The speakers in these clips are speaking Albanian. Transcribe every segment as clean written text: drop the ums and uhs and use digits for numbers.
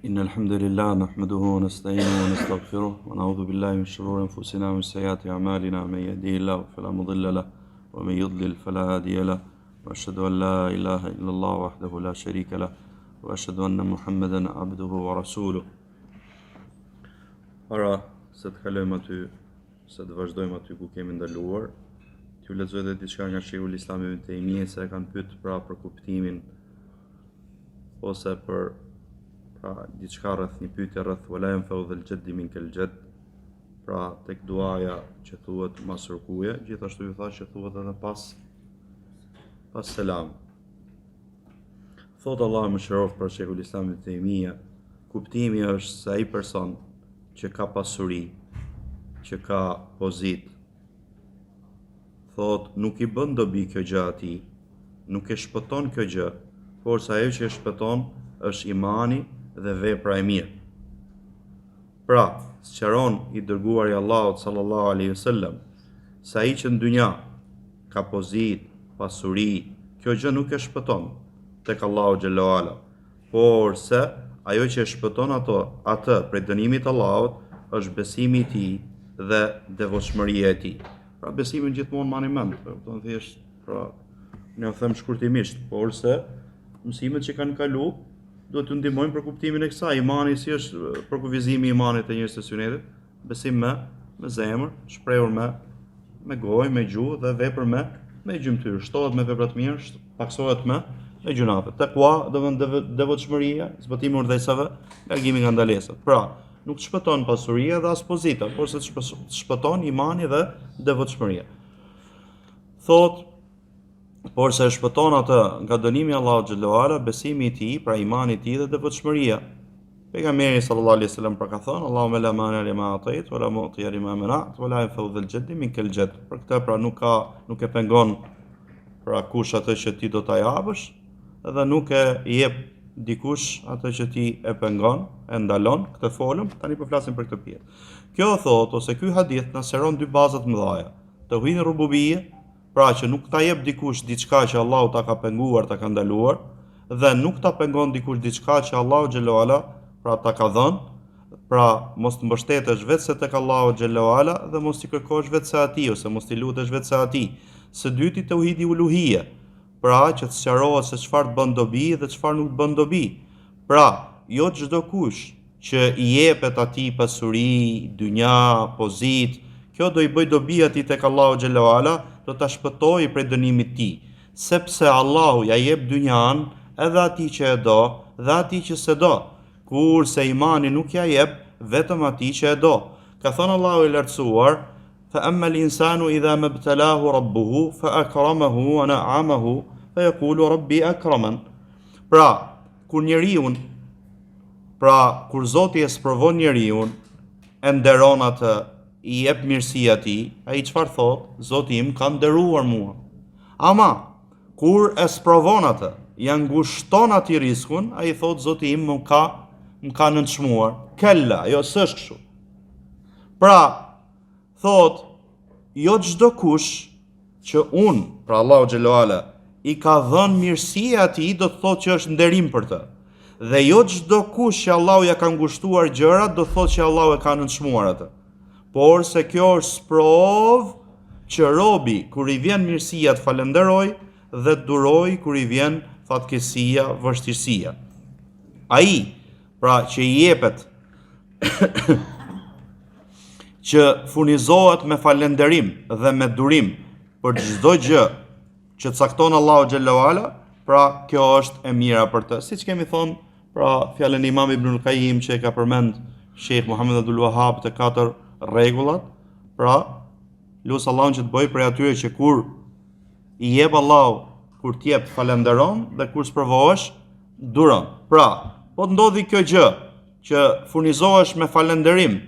إن الحمد لله نحمده ونستعينه ونستغفره ونعوذ بالله من شرور أنفسنا ومن سيئات أعمالنا من يهديه الله فلا مضل له ومن يضلل فلا هادي له وأشهد أن لا إله إلا الله وحده لا شريك له وأشهد أن محمدا عبده ورسوله. Para se të kalojmë aty, se të vazhdojmë aty ku kemi ndaluar, t'ju lexoj edhe diçka nga Sheikhul Islam Ibn Taymija se e kanë pyetur për kuptimin ose për diçka rreth një pyetje rreth wala yanfa'u dhal jaddi min kal jadd, pra tek duaja që thuhet mas rukuje, gjithashtu ju thash që thuhet edhe pas selam. Thot Allah më shërof për Sheikhul Islam Ibn Taymija, kuptimi është se ai person që ka pasuri, që ka pozit, thot nuk i bën dobi kjo gjë atij, nuk e shpëton kjo gjë, por sa ajo që e shpëton është imani dhe vepra e mirë. Pra, sqaron i dërguari i Allahut sallallahu alaihi wasallam, se ai që në dynja ka pozit, pasuri, kjo gjë nuk e shpëton tek Allahu xhallahu ala, por se ajo që e shpëton atë prej dënimit të Allahut është besimi i tij dhe devotshmëria e tij. Pra besimin gjithmonë mani mend, do të thjesht, pra ne u them shkurtimisht, por se mësimet që kanë kalu duhet të ndihmojnë për kuptimin e kësaj. Imani si është përkufizimi i imanit të njerëzve të sunetit, besim me zemër, shprehur me gojë, me gjuhë dhe vepër me gjymtyr, shtohet me vepra të mira, paksohet me gjunafe. Takwa, do të thonë devotshmëria, zbatimi i urdhësave, largimi nga ndalesat. Pra, nuk shpëton pasuria dhe as pozita, por se shpëton imani dhe devotshmëria. Thot, por se shpëton atë nga dënimi i Allahut xhallahu ala, besimi i tij, pra imani i tij dhe devotshmëria. Pejgamberi sallallahu alaihi wasallam pra ka thënë, Allahumma la mani lima atait wala mu'ti lima mana'at wala yanfa'u dhal jaddi minkal jadd. Për këtë pra nuk e pengon pra kush atë që ti do ta japësh, dhe nuk e jep dikush atë që ti e pengon, e ndalon, këtë folëm, tani po flasim për këtë pjesë. Kjo thot ose ky hadith na sqaron dy baza të mëdha. Tauhid rububie, pra që nuk ta jep dikush diçka që Allahu ta ka penguar, ta ka ndaluar, dhe nuk ta pengon dikush diçka që Allahu xhallahu ala pra ta ka dhënë, pra mos të mbështetesh vetëm tek Allahu xhallahu ala dhe mos i kërkosh vetëm atij ose mos i lutesh vetëm atij. Së dyti tauhidi uluhia, pra që të sqarohet se çfarë bën dobi dhe çfarë nuk bën dobi. Pra, jo çdo kush që i jepet atij pasuri, dynja, pozit, kjo do i bëj dobi atij tek Allahu xhallahu ala, do ta shpëtojë prej dënimit të tij, sepse Allahu ja jep dynjan edhe atij që e do dhe atij që s'e do, kurse imani nuk ja jep vetëm atij që e do. Ka thënë Allahu i lartësuar, fa amma al-insanu idha mabtalahu rabbuhu fa akramahu wa na'amahu fa yaqulu rabbi akraman. Pra, kur Zoti e sprovon njeriu, e nderon atë, i jep mirësi atij, ai çfarë thot? Zoti im ka nderuar mua. Ama kur e sprovon atë, ja ngushton atij riskun, ai thot Zoti im më ka nënçmuar. Kella, jo s'është kështu. Pra, thot, jo çdo kush që pra Allahu xhallahu ala, i ka dhënë mirësi atij, do të thotë që është nderim për të. Dhe jo çdo kush që Allahu ja ka ngushtuar gjërat, do të thotë që Allahu e ka nënçmuar atë. Por se kjo është sprov që robi, kur i vjen mirësia të falenderoj dhe të duroj kur i vjen fatkeqësia, vështirësia. Ai, pra që i jepet që furnizohet me falenderim dhe me durim për çdo gjë që cakton Allahu xhallahu ala, pra kjo është e mira për të. Siç kemi thonë, pra fjalën e Imam Ibnul Qayyim që e ka përmend Sheikh Muhammed Abdul Wahhab të 4 rregullat, pra lut Allahun që të bëj për atyre që kur i jep Allahu, kur të jep falenderon dhe kur sprovohesh duron. Pra, po të ndodhi kjo gjë që furnizohesh me falenderim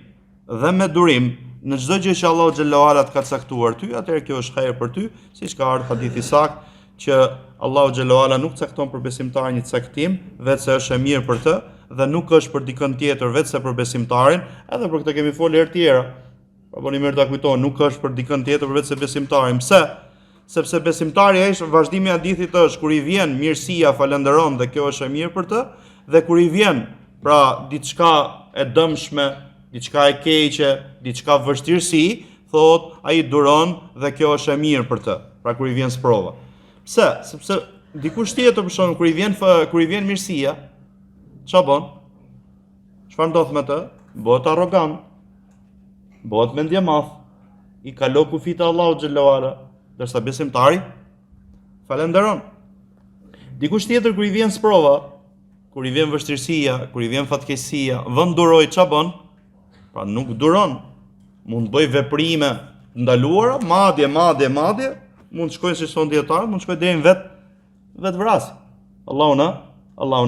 dhe me durim në çdo gjë që Allahu xhallahu ala të ka caktuar ty, atëherë kjo është hajër për ty, siç ka ardhur hadithi sakt që Allahu xhallahu ala nuk cakton për besimtarin një caktim, vetë se është e mirë për të, dhe nuk është për dikën tjetër vetë se për besimtarin, edhe për këtë kemi folë herë tjera. Po bëni mirë ta kujtoni, nuk është për dikën tjetër vetë se besimtarin. Pse? Sepse besimtari është vazhdimi i hadithit është kur i vjen mirësia falenderon dhe kjo është e mirë për të, dhe kur i vjen pra diçka e dëmshme, diçka e keqe, diçka vështirësi, thot ai duron dhe kjo është e mirë për të. Pra kur I vjen sprova. Pse? Sepse dikush tjetër për shembull kur I vjen mirësia, ç'a bën? Çfarë ndodh me të? Bëhet arrogant. Bëhet mendje madh. I kalo kufit e Allahut xhallahu ala, ndërsa besimtari falenderon. Dikush tjetër kur I vjen sprova, kur I vjen vështirësia, kur I vjen fatkeqësia, vën duroj ç'a bën? Pra nuk duron. Mund të bëj veprime ndaluara, madje, mund të shkojnë si son dietar, mund të shkojnë deri në vet vrasje. Allahu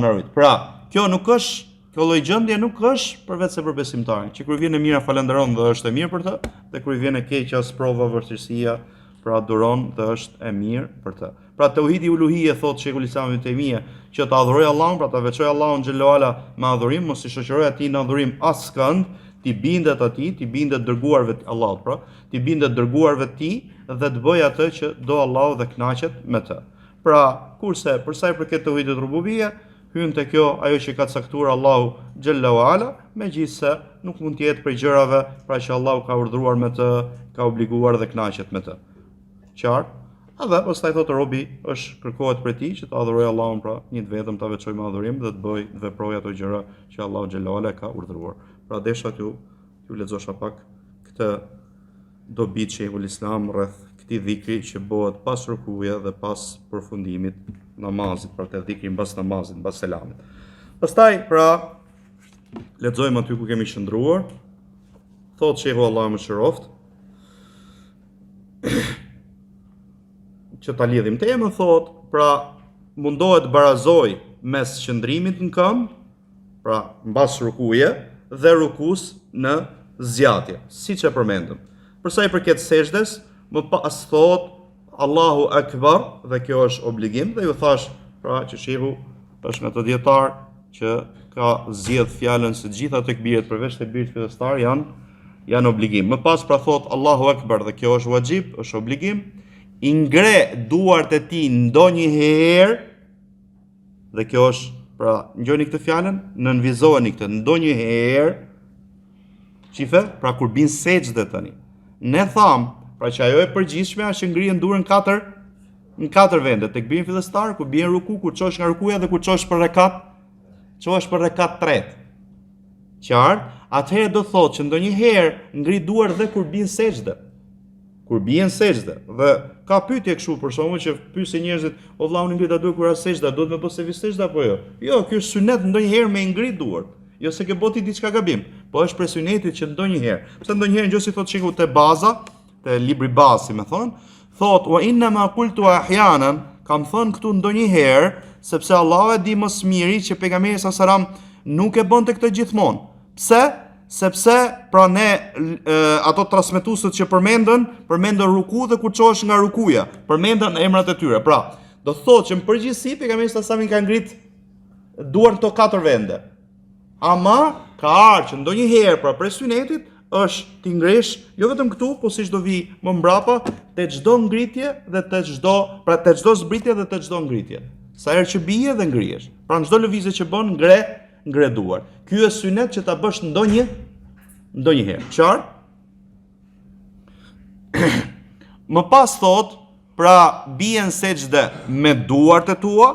na rrit. Pra, kjo lloj gjendje nuk është për vetë se për besimtarin, që kur vjen e mira falenderon dhe është e mirë për të, dhe kur vjen e keqja, sprova, vështirësia, pra duron dhe është e mirë për të. Pra tauhidi uluhie thot Sheikhul Islam Ibn Taymija që ta adhuroj Allahun, pra ta veçoj Allahun xhallahu ala me adhurim, mos I shoqëroj atij në adhurim askënd, ti bindet atij, ti bindet dërguarve të Allahut, pra, ti bindet dërguarve të tij dhe të bëj atë që do Allahu dhe kënaqet me të. Pra, kurse për sa I përket tauhidit rububie, hyn te kjo ajo që ka caktuar Allahu xhallahu ala, megjithse nuk mund të jetë për gjërave pra që Allahu ka urdhëruar me të, ka obliguar dhe kënaqet me të. Qartë? Edhe pastaj thotë robi është kërkohet prej tij që të adhurojë Allahun pra një të vetëm, ta veçojë me adhurim dhe të bëj të veprojë ato gjëra që Allahu xhallahu ala ka urdhëruar. Pra desha t'ju lexosha pak këtë dobi të Sheikhul Islam rreth këtij dhikri që bëhet pas rukuje dhe pas përfundimit namazit, pra të dhikri mbas namazit, mbas selamit. Pastaj pra lexojmë aty ku kemi qëndruar. Thotë Sheikhu Allahu më shëroft që ta lidhim temën, thot, pra mundohet barazoj mes qëndrimit në këmbë, pra mbas rukuje dhe rukus në zgjatje, siç e përmendëm. Për sa I përket sejdës, më pas thot Allahu Akbar dhe kjo është obligim dhe ju thash pra që shehu është nga të dietar që ka zgjedh fjalën se gjitha tekbiret përveç tekbirit fillestar janë obligim. Më pas pra thot Allahu Akbar dhe kjo është wajib, është obligim. I ngre duart e tij ndonjëherë dhe kjo është pra ngjoni këtë fjalën, nënvizoheni këtë ndonjëherë. Qife, pra kur bin sejdë tani. Ne tham, pra që ajo e përgjithshme është që ngrihen durën në katër vende, tek bin fillestar, kur bien ruku, kur çosh nga rukuja dhe kur çosh për rekat tretë. Qartë? Atëherë do thotë që ndonjëherë ngri duart dhe kur bin sejdë. Kur bien sejdë dhe ka pyetje kështu për shkakun që pyesin njerëzit, o vëlla unë ngrit duart kur as sejdë, do të më bëj se sejdë apo jo? Jo, ky është sunet ndonjëherë me ngrit duart. Jo se ke boti diçka gabim, po është për sunetit që ndonjëherë. Pse ndonjëherë nëse thotë sheku te baza, te libri bazë, si më thon, thot wa inna ma qultu ahyanan, kam thënë këtu ndonjëherë, sepse Allahu e di më së miri që pejgamberi sallallahu alajhi wasallam nuk e bënte këtë gjithmonë. Pse? Sepse pra ne ato transmetuesët që përmendën ruku dhe kur çohesh nga rukuja, përmendën emrat e tyre. Pra, do thotë që në përgjithësi pejgamberi sallallahu alajhi wasallam ka ngrit duart këto katër vende. Ama ka ardhur që ndonjëherë pra për sunetit është ti ngresh jo vetëm këtu, po siç do vi më mbrapa, te çdo ngritje dhe te çdo zbritje dhe te çdo ngritje. Sa herë që bie dhe ngrihesh. Pra në çdo lëvizje që bën ngre duart. Ky është sunet që ta bësh ndonjëherë. Qartë? Më pas thot, pra bien sejdë me duart e tua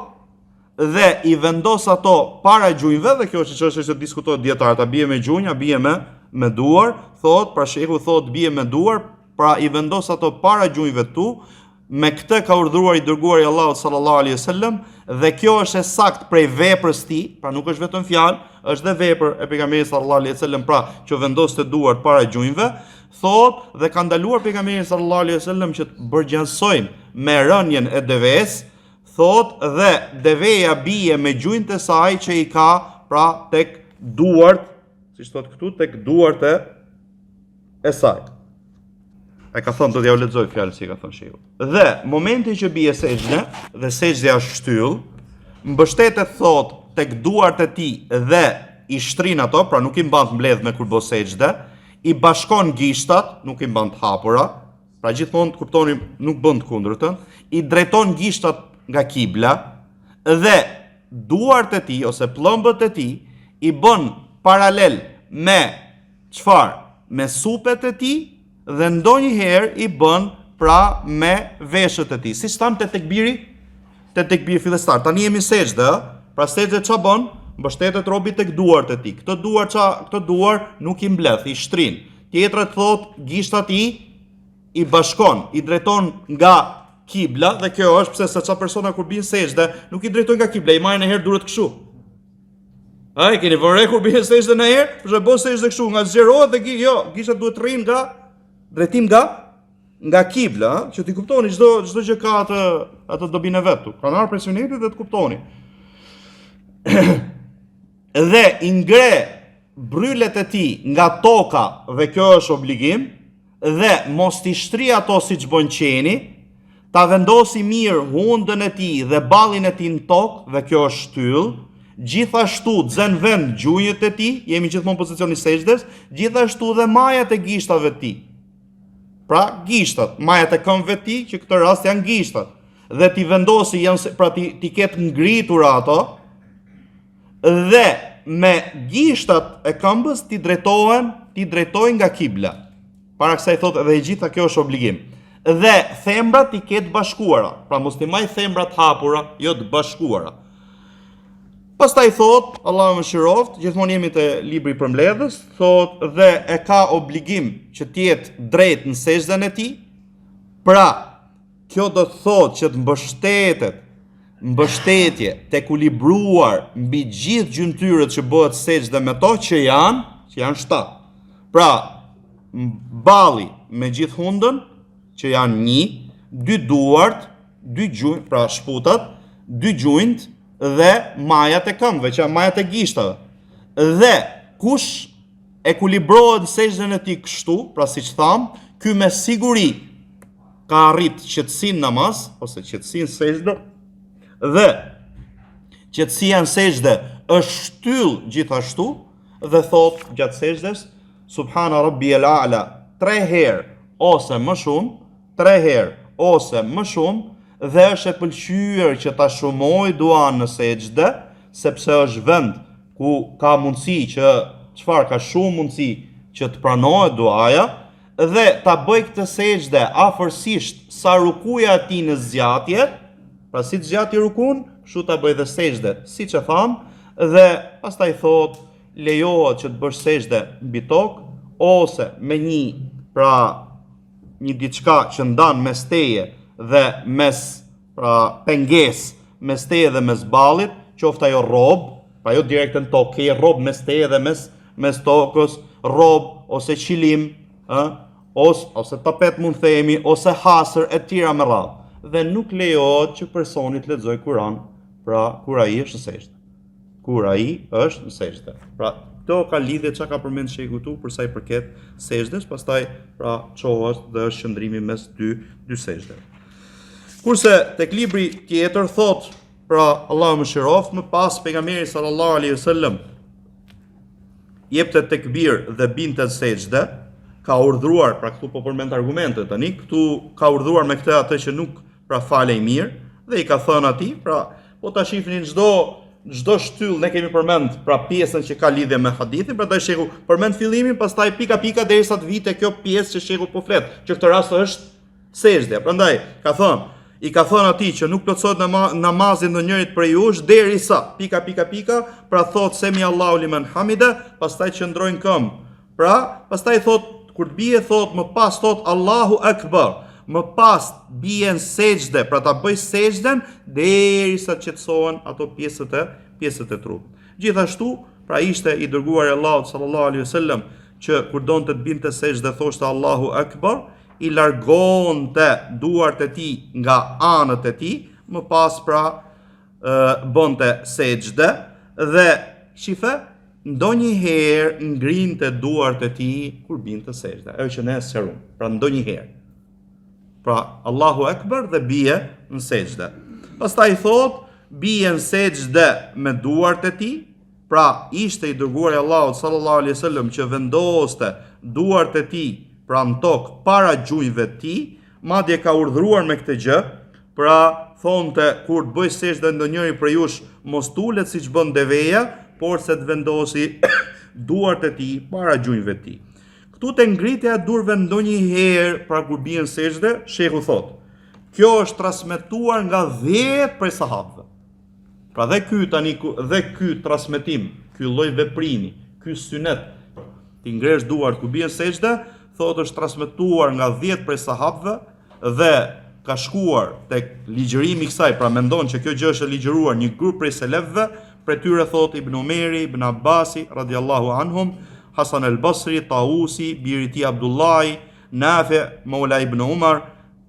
dhe I vendos ato para gjunjëve dhe kjo është çështja që diskutohet dietarët, a bie me gjunjë, a bie me duar, thot, pra shehu thot bie me duar, pra I vendos ato para gjunjëve tu. Me këtë ka urdhëruar I dërguari I Allahut sallallahu alaihi wasallam dhe kjo është e saktë prej veprës tij, pra nuk është vetëm fjalë, është dhe vepër e pejgamberit sallallahu alaihi wasallam, pra që vendoste duart para gjunjëve, thot dhe ka ndaluar pejgamberi sallallahu alaihi wasallam që të bërgjansojnë me rënjen e deves, thot dhe deveja bie me gjunjët e saj që I ka pra tek duart, siç thot këtu, tek duart e saj. E ka thënë, do t'ja u lexoj fjalën si ka thënë shehu. Dhe momenti që bie sejdë dhe sejdja është shtyll, mbështetet thot tek duart e tij dhe I shtrin ato, pra nuk I mban të mbledh me kur bë sejdë, I bashkon gishtat, nuk I mban të hapura, pra gjithmonë të kuptoni nuk bën të kundërtën, I drejton gishtat nga kibla dhe duart e tij ose pllëmbët e tij i bën paralel me çfarë? Me supet e tij dhe ndonjëherë i bën pra me veshët e tij. Siç tham te tekbiri, te tekbiri fillestar. Tani jemi sejdë, pra sejdë ç'a bën? Mbështetet robi tek duart e tij. Këtë duar nuk i mbledh, i shtrin. Tjetra thot gishtat i bashkon, i drejton nga kibla, dhe kjo është pse se çfarë persona kur bin sejdë nuk i drejtojnë nga kibla, i marrin herë durat kështu. Ai keni vënë kur bien sejdë në herë, për të bërë sejdë kështu, nga zgjerohet dhe gishtat duhet rrin nga drejtim nga kibla, që ti kuptoni çdo gjë ka atë dobinë vet. Kanar presionetit dhe të kuptoni. Dhe i ngre brylet e tij nga toka, dhe kjo është obligim, dhe mos t'i shtri ato siç bën qeni, ta vendosi mirë hundën e tij dhe ballin e tij në tokë, dhe kjo është shtyll. Gjithashtu xen vend gjunjët e tij, jemi gjithmonë në pozicioni sejdës, gjithashtu dhe majat e gishtave të tij. Pra gishtat, majat e këmbëve të tij, që këtë rast janë gishtat, dhe ti vendosi pra ti ketë ngritur ato, dhe me gishtat e këmbës ti drejtojnë nga kibla. Para kësaj thotë edhe i gjitha kjo është obligim. Dhe thembrat i ketë bashkuara, pra mos ti maj thembrat hapura, jo të bashkuara. Pastaj thot, Allahu më shiroft, gjithmonë jemi te libri i përmbledhës, thot dhe e ka obligim që të jetë drejt në sejdën e tij. Pra, kjo do të thotë që të mbështetje tek u libruar mbi gjithë gjymtyrët që bëhet sejdë me to, që janë 7. Pra, balli me gjithë hundën, që janë 1, 2 duart, 2 gjunjë, pra shputat, 2 gjunjt dhe majat e këmbëve, që janë majat e gishtave. Dhe kush ekuilibrohet në sejdën e tij kështu, pra siç tham, ky me siguri ka arrit qetësinë namaz ose qetësinë sejdë, dhe qetësia në sejdë është shtyll gjithashtu, dhe thot gjatë sejdës Subhana Rabbiyal A'la 3 herë ose më shumë, 3 herë ose më shumë, dhe është e pëlqyer që ta shumoj duan në sejdë, sepse është vend ku ka mundësi ka shumë mundësi që të pranohet duaja, dhe ta bëj këtë sejdë afërsisht sa rukuja e tij në zgjatje, pra si të zgjati rukun, kështu ta bëj dhe sejdë, siç e tham, dhe pastaj thot lejohet që të bësh sejdë mbi tokë ose me një diçka që ndan mes teje dhe mes pengesë, mes teje dhe mes ballit, qoftë ajo rrob, pra jo direkt në tokë, ke rrob mes teje dhe mes tokës, rrob ose qilim, ose tapet mund themi, ose hasër e tjera me radhë. Dhe nuk lejohet që personi të lexojë Kur'an, pra kur ai është në sejdë. Pra këto ka lidhje çka ka përmend shehu këtu për sa i përket sejdës, pastaj pra çohet dhe është qëndrimi mes dy sejdëve. Kurse tek libri tjetër thot, pra Allahu më shiroft, më pas pejgamberi sallallahu alaihi wasallam jepte tekbir dhe binte sejdë, ka urdhëruar, pra këtu po përmend argumentet tani, këtu ka urdhëruar me këtë atë që nuk pra falej mirë, dhe i ka thënë atij, pra po ta shihnin çdo shtyll, ne kemi përmend pra pjesën që ka lidhje me hadithin, prandaj shehu përmend fillimin, pastaj pika derisa të vite kjo pjesë që shehu po flet, që këtë rast është sejdë. Prandaj i ka thënë atij që nuk plotësohet namazi ndonjërit prej jush derisa pika, pra thot semi Allahu liman hamida, pastaj qëndrojnë këmbë. Pra, pastaj thot kur të bie thot më pas thot Allahu Akbar. Më pas bien sejdë, pra ta bëj sejdën derisa të qetësohen ato pjesët e trupit. Gjithashtu, pra ishte i dërguar i Allahut sallallahu alaihi wasallam që kur donte të binte sejdë thoshte Allahu Akbar, i largonte duart e tij nga anët e tij, më pas pra bënte sejdë dhe shife ndonjëherë ngrinte duart e tij kur binte sejdë. Ajo që ne sqarum, pra ndonjëherë. Pra Allahu Akbar dhe bie në sejdë. Pastaj thot, bie në sejdë me duart e tij, pra ishte i dërguar i Allahut sallallahu alaihi wasallam që vendoste duart e tij pra në tokë para gjujve të tij, madje ka urdhëruar me këtë gjë, pra thonte kur të bëj sejdë ndonjëri prej jush mos tulet siç bën deveja, por se të vendosi duart e tij para gjunjëve të tij. Këtu te ngritja e durve ndonjëherë pra kur bien sejdë, shehu thot, kjo është transmetuar nga 10 prej sahabëve. Pra dhe ky transmetim, ky lloj veprimi, ky synet ti ngresh duart kur bien sejdë, thot është transmetuar nga 10 prej sahabëve dhe ka shkuar tek ligjërimi i kësaj, pra mendon që kjo gjë është e ligjëruar një grup prej selefëve, prej tyre thot Ibn Umeri, Ibn Abbasi radiallahu anhum, Hasan al-Basri, Tausi, biri i tij Abdullahi, Nafi, Maula ibn Umar,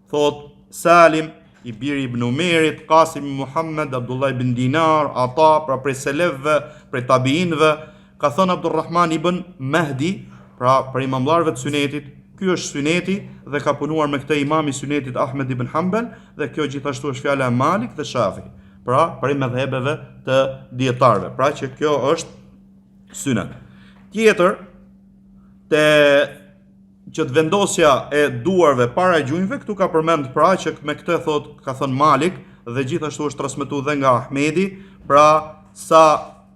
thot Salim, i biri Ibn Umerit, Qasim Muhammad, Abdullah ibn Dinar, Ata, pra prej selefëve, prej tabiinëve, ka thënë Abdurrahman ibn Mahdi, pra për imamllarëve të synetit, ky është syneti dhe ka punuar me këtë imam i synetit Ahmed ibn Hanbal dhe kjo gjithashtu është fjala e Malik dhe Shafi, pra për mëdhëbeve të dietarëve, pra që kjo është synet. Tjetër, që të vendosja e duarve para gjunjëve, këtu ka përmend pra që me këtë thot ka thënë Malik dhe gjithashtu është transmetuar dhe nga Ahmedi, pra sa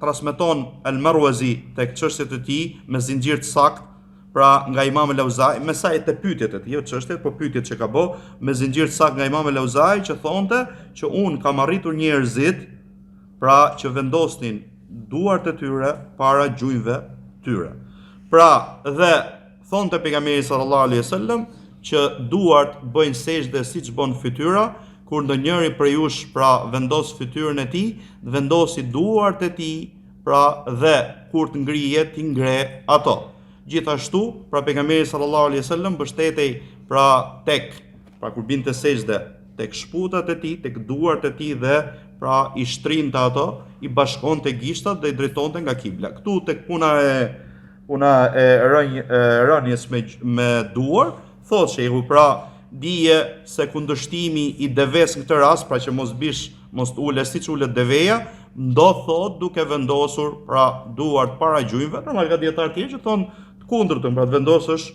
transmeton Al-Marwazi tek çështjet e tij me zinxhir të saktë, pra nga Imam al-Auzai, me sa të pyetjet e tij, jo çështjet, po pyetjet që ka bë me zinxhir të saktë nga Imam al-Auzai që thonte që un kam arritur njerëzit pra që vendosnin duart e tyre para gjunjëve tyre. Pra dhe thonte pejgamberi sallallahu alaihi wasallam që duart bëjnë sejdë siç bën fytyra, kur ndonjëri prej jush pra vendos fytyrën e tij, vendosi duart e tij, pra dhe kur të ngrihet ti ngre ato. Gjithashtu, pra pejgamberi sallallahu alaihi wasallam mbështetej pra pra kur binte sejdë tek shputat e tij, tek duart e tij dhe pra i shtrinte ato, i bashkonte gishtat dhe i drejtonte nga kibla. Këtu tek puna e rënjes me duar, thot shehu, pra dije se kundërshtimi i deves në këtë rast, pra që mos ule siç ulet deveja, ndodh thot duke vendosur pra duart para gjunjëve, normal ka dietar të tjerë që thon të kundërtën, pra të vendosësh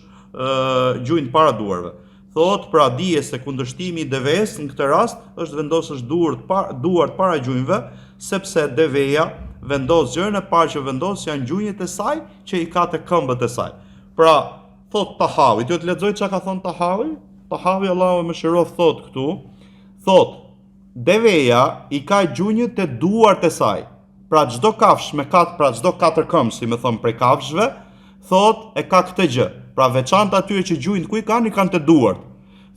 gjunjët para duarve. Thot pra dije se kundërshtimi i deves në këtë rast është vendosësh duart para gjunjëve, sepse deveja vendos gjërën e parë që vendos janë gjunjët e saj që i ka të këmbët e saj. Pra, thot Tahawi, të lexoj çka ka thonë Tahawi? Tahawi, Allahu më mëshiroft, thot këtu, thot, deveja i ka gjunjët e duart e saj. Pra çdo kafsh me çdo 4 këmbë, si më thon prej kafshëve, thot e ka këtë gjë. Pra veçantë atyre që gjunjët ku i kanë të duart.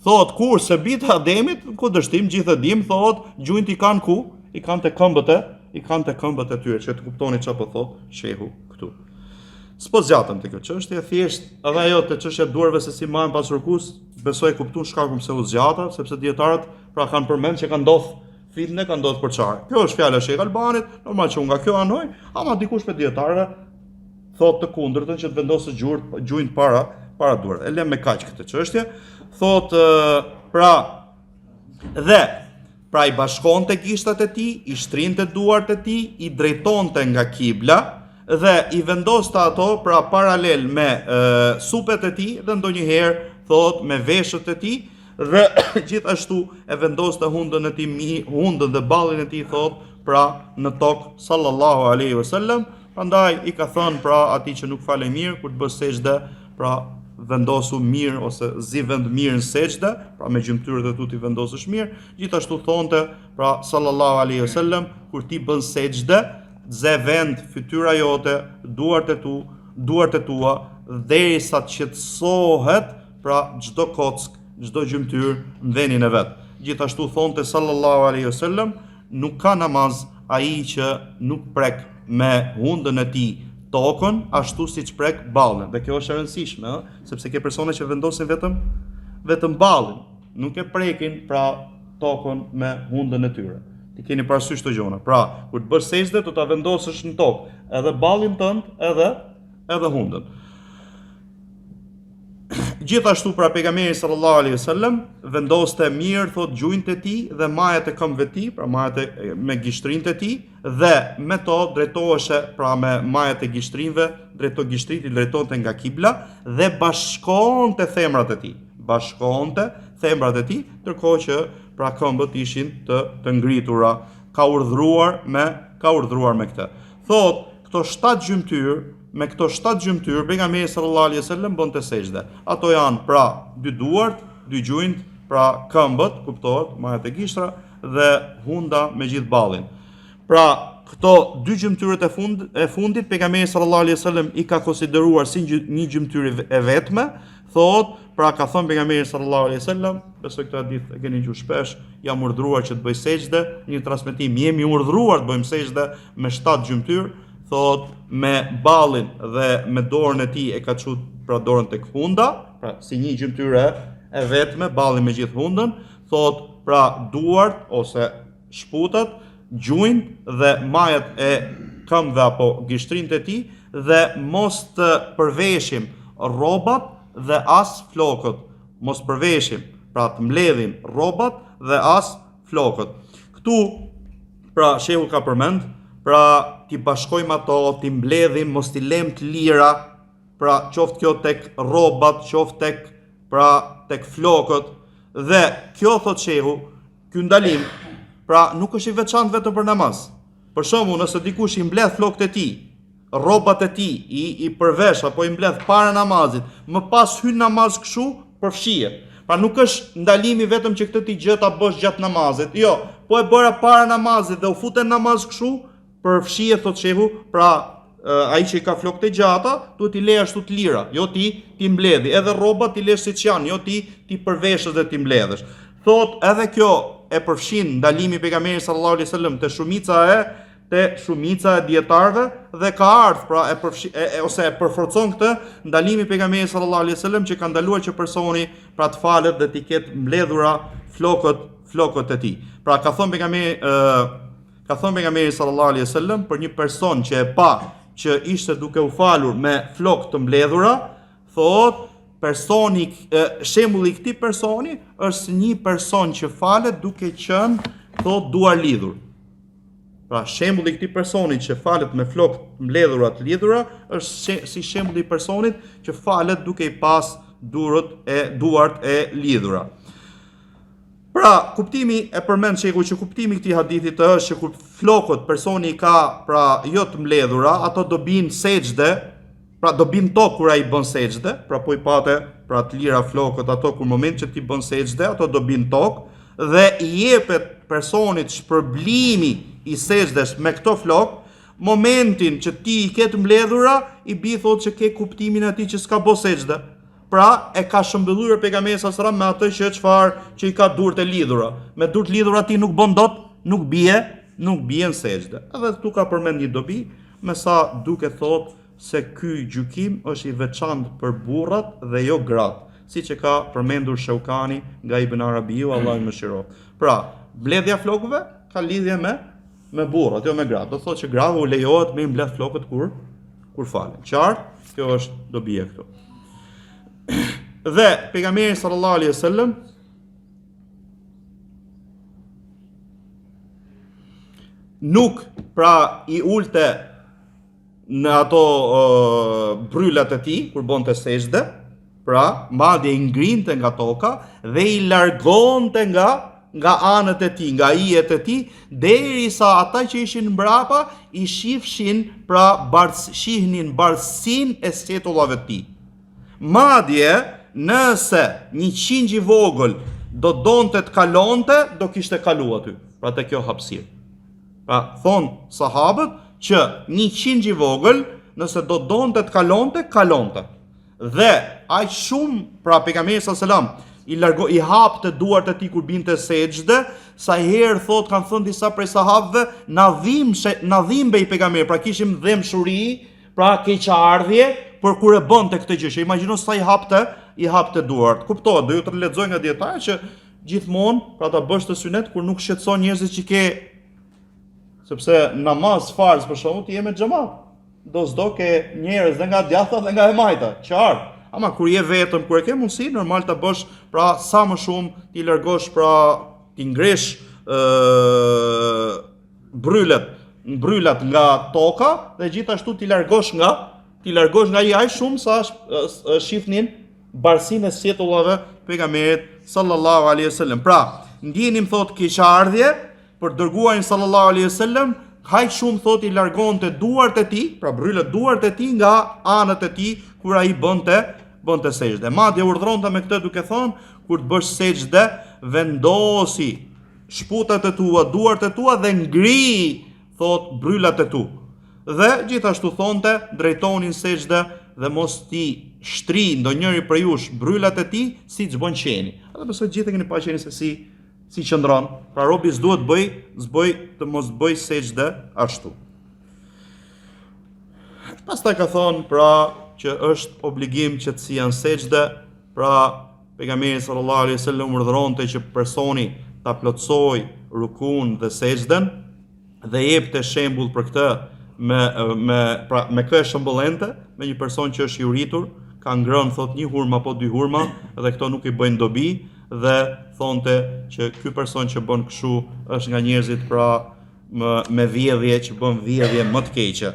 Thot kur se bita Ademit, kundërshtim gjithë e dim, thot gjunjët i kanë ku? I kanë të këmbët e tyre, që të kuptoni çfarë po thot shehu këtu. S'po zgjatëm te kjo çështje, thjesht edhe ajo te çështja e duarve se si marrin pas rukus, besoj kupton shkakun pse u zgjata, sepse dietarët pra kanë përmend që ka ndodh fitne, ka ndodh përçarje. Kjo është fjala e Sheikh Albanit, normal që unë nga kjo anoj, ama dikush për dietarëve thot të kundërtën që të vendosë gjunjët para duarve. E lëm me kaq këtë çështje. Thot pra i bashkonte gishtat e tij, i shtrinte duart e tij, i drejtonte nga kibla dhe i vendoste ato pra paralel me supet e tij dhe ndonjëherë thot me veshët e tij dhe gjithashtu e vendoste hundën e tij, hundën dhe ballin e tij thot pra në tokë sallallahu alaihi wasallam. Prandaj i ka thënë pra atij që nuk falej mirë kur të bësh sejdë, pra vendosu mirë ose zi vend mirë në sejdë, pra me gjymtyrët e tu ti vendosësh mirë. Gjithashtu thonte pra sallallahu alaihi wasallam kur ti bën sejdë, ze vend fytyra jote, duart e tua derisa të qetësohet pra çdo kock, çdo gjymtyr në vendin e vet. Gjithashtu thonte sallallahu alaihi wasallam nuk ka namaz ai që nuk prek me hundën e tij tokën ashtu siç prek ballin. Dhe kjo është e rëndësishme, sepse ke persone që vendosin vetëm ballin, nuk e prekin pra tokën me hundën e tyre. Ti keni parasysh këto gjëra. Pra, kur të bësh sejdë, do ta vendosësh në tokë, edhe ballin tënd, edhe hundën. Gjithashtu pra pejgamberi sallallahu alaihi wasallam vendoste mirë thot gjunjët e tij dhe majat e këmbëve të tij, pra majat me gishtrinjtë e tij dhe me to drejtoheshe pra me majat e gishtrinjve, drejtonte nga kibla dhe bashkonte themrat e tij. Themrat e tij, ndërkohë që pra këmbët ishin të ngritura, ka urdhëruar me këtë. Thot këto 7 gjymtyr, me këto 7 gjymtyr pejgamberi sallallahu alaihi wasallam bonte sejdë. Ato janë pra 2 duart, 2 gjunjt, pra këmbët, kuptohet, marrët e gishtra dhe hunda me gjithë ballin. Pra këto 2 gjymtyrët e fundit pejgamberi sallallahu alaihi wasallam i ka konsideruar si një gjymtyr e vetme, thot, pra ka thënë pejgamberi sallallahu alaihi wasallam, besoj këtë hadith e keni gjuar shpesh, jam urdhëruar që të bëj sejdë, një transmetim jemi urdhëruar të bëjmë sejdë me 7 gjymtyr, thot me ballin dhe me dorën e tij e ka çut pra dorën tek hunda, pra si një gjymtyrë e vetme, balli me gjithë hundën, thot pra duart ose shputat, gjunjt dhe majat e këmbëve apo gishtrinët e tij dhe mos të përveshim rrobat dhe as flokët. Mos përveshim, pra të mbledhim rrobat dhe as flokët. Këtu pra shehu ka përmend, pra t'i bashkojmë ato, t'i mbledhim, mos t'i lëm të lira, pra qoftë kjo tek rrobat, qoftë tek flokët, dhe kjo thot shehu, ky ndalim, pra nuk është i veçantë vetëm për namaz. Për shembull, nëse dikush i mbledh flokët e tij, rrobat e tij, i përvesh apo i mbledh para namazit, më pas hyn namaz kështu, përfshihet. Pra nuk është ndalimi vetëm që këtë ti gjë ta bësh gjatë namazit. Jo, po e bëra para namazit dhe u futen namaz kështu, përfshihet thot shehu, pra ai që i ka flokët e gjata, duhet i lej ashtu të lira, jo ti mbledhi, edhe rrobat ti lesh siç janë, jo ti përveshësh dhe ti mbledhësh. Thot edhe kjo e përfshin ndalimi pejgamberit sallallahu alaihi wasallam te shumica e dietarëve dhe ka ardhur pra ose e përforcon këtë ndalimi pejgamberit sallallahu alaihi wasallam që ka ndaluar që personi pra të falet dhe të ketë mbledhura flokët e tij. Pra ka thënë pejgamberi sallallahu alaihi wasallam për një person që e pa që ishte duke u falur me flokë të mbledhura, thot shembulli i këtij personi është një person që falet duke qenë thot duar lidhur. Pra shembulli i këtij personi që falet me flokë të mbledhura të lidhura është si shembulli i personit që falet duke i pas duart e lidhura. Pra, kuptimi e përmend shehu që kuptimi i këtij hadithi është që kur flokët personi ka pra jo të mbledhura, ato do binë sejdë, pra do binë tokë kur ai bën sejdë, pra po i pate pra të lira flokët ato kur moment që ti bën sejdë, ato do binë tokë dhe i jepet personit shpërblimi i sejdës me këto flokë, momentin që ti i ke të mbledhura, i bi thot që ke kuptimin e tij që s'ka bë sejdë. Pra e ka shëmbëlluar pejgamberi sallallahu alajhi wasallam me atë që i ka durët e lidhura. Me durët e lidhura ti nuk bën dot, nuk bie në sejdë. Edhe këtu ka përmend një dobi, me sa duke thot se ky gjykim është i veçantë për burrat dhe jo gratë, siç e ka përmendur Shaukani nga Ibn Arabiu, Allahu i mëshiroft. Pra, mbledhja flokëve ka lidhje me burrat, jo me gratë. Do thotë që grave u lejohet me mbledh flokët kur falen. Qartë? Kjo është dobia këtu. Dhe pejgamberi sallallahu alaihi wasallam nuk pra i ulte në ato bryllat e tij kur bonte sejdë, pra madje i ngrinte nga toka dhe i largonte nga anët e tij, nga ijet e tij, derisa ata që ishin mbrapa i shihnin pra shihnin bardhsinë e setullave të tij. Madje nëse një qingj i vogël donte të kalonte, do kishte kalu aty. Pra te kjo hapësirë. Pra thonë sahabët që një qingj i vogël nëse donte të kalonte. Dhe aq shumë pra pejgamberi sallallahu alajhi wasallam i hapte duart e tij kur binte sejdë, sa herë thot kanë thënë disa prej sahabëve, na dhimbej pejgamberi, pra kishim dhemshuri, pra keqardhje për kur e bënte këtë gjë. Që imagjino sa i hapte duart. Kuptohet, do ju të lexoj nga dietarë që gjithmonë pra ta bësh të synet kur nuk shqetëson njerëzit që ke, sepse namaz farz për shkakun ti je me xhamat. Do ke njerëz dhe nga djatha dhe nga e majta, qartë. Ama kur je vetëm, kur e ke mundësi, normal ta bësh pra sa më shumë ti largosh pra ti ngresh bryllat nga toka dhe gjithashtu ti largosh nga i aq shumë sa shifnin bardhsinë e sjetullave pejgamberit sallallahu alaihi wasallam. Pra, ndjenim thot keqardhje për dërguarin sallallahu alaihi wasallam kaq shumë thot i largonte duart e tij, pra bryllet duart e tij nga anët e tij kur ai bënte sejdë. Madje urdhronte me këtë duke thonë, kur të bësh sejdë, vendosi shputat e tua, duart e tua dhe ngri, thot, bryllat e tu. Dhe gjithashtu thonte, drejtonin sejdë dhe mos ti shtri ndonjëri prej jush bryllat e tij siç bën qeni. Atë besoj gjithë keni pa qeni se si qëndron. Pra robi s'duhet të mos bëj sejdë ashtu. Pastaj ka thonë pra që është obligim që të sijan sejdë, pra pejgamberi sallallahu alaihi wasallam urdhëronte që personi ta plotësoj rukun dhe sejdën dhe jepte shembull për këtë me kë shembullente, me një person që është i uritur, ka ngrënë thot një hurmë apo dy hurma dhe këto nuk i bëjnë dobi dhe thonte që ky person që bën kështu është nga njerëzit pra me vjedhje që bën vjedhje më të keqe.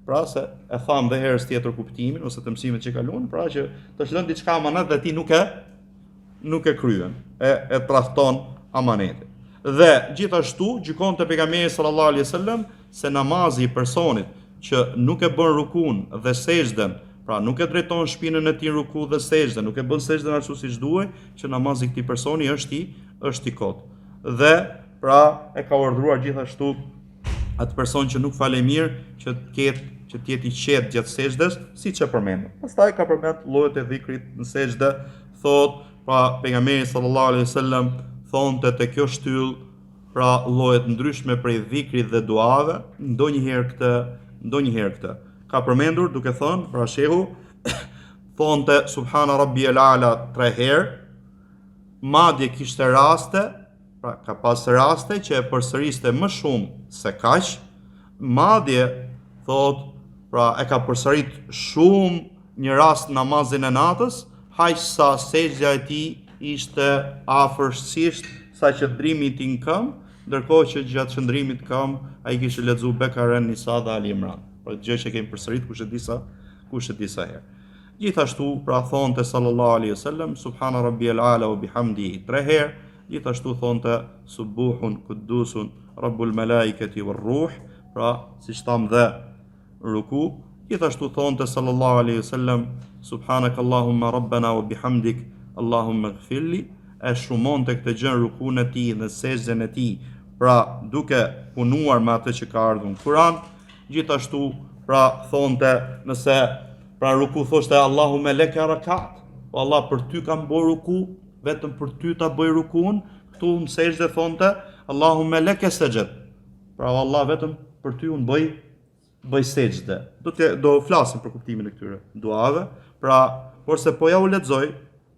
Pra se e tham dhe herës tjetër kuptimin ose të mësimet që kaluan, pra që të lënë diçka amanet dhe ti nuk e kryen, e tradhton amanetin. Dhe gjithashtu gjykonte pejgamberi sallallahu alaihi wasallam se namazi i personit që nuk e bën rukun dhe sejdën, pra nuk e drejton shpinën e tij në ruku dhe sejdë, nuk e bën sejdën ashtu siç duhet, që namazi i këtij personi është i kot. Dhe pra e ka urdhëruar gjithashtu atë person që nuk fale mirë që të jetë i qetë gjatë sejdës, siç e përmendëm. Pastaj ka përmend llojet e dhikrit në sejdë, thot pra pejgamberi sallallahu alaihi wasallam thonte te kjo shtyll pra llojet ndryshme prej dhikrit dhe duave, ndonjëherë këtë. Ka përmendur duke thënë, pra shehu, thonte subhana rabbiyal ala 3 herë, madje kishte raste, pra ka pas raste që e përsëriste më shumë se kaq, madje thot, pra e ka përsërit shumë një rast namazin e natës, haq sa sejdja e tij ishte afërsisht sa qëndrimi i tij në këmbë, ndërkohë që gjatë qëndrimit në këmbë ai kishte lexuar Bekaren, Nisa dhe Ali Imran. Pra gjë që kemi përsërit kush e disa herë. Gjithashtu pra thonte sallallahu alaihi wasallam subhana rabbiyal ala wa bihamdihi 3 herë, gjithashtu thonte subuhun qudusun rabbul malaikati war ruh, pra siç tham dhe ruku, gjithashtu thonte sallallahu alaihi wasallam subhanakallahumma rabbana wa bihamdik allahumma ighfirli, e shumonte këtë gjë rukun e tij dhe sejdën e tij, pra duke punuar me atë që ka ardhur në Kur'an. Gjithashtu pra thonte nëse pra ruku thoshte Allahumma laka rakat, po Allah për ty kam bërë ruku, vetëm për ty ta bëj rukun, këtu në sejdë thonte Allahumma laka sajad, pra Allah vetëm për ty unë bëj sejdë. Do flasim për kuptimin e këtyre duave, pra porse po ja u lexoj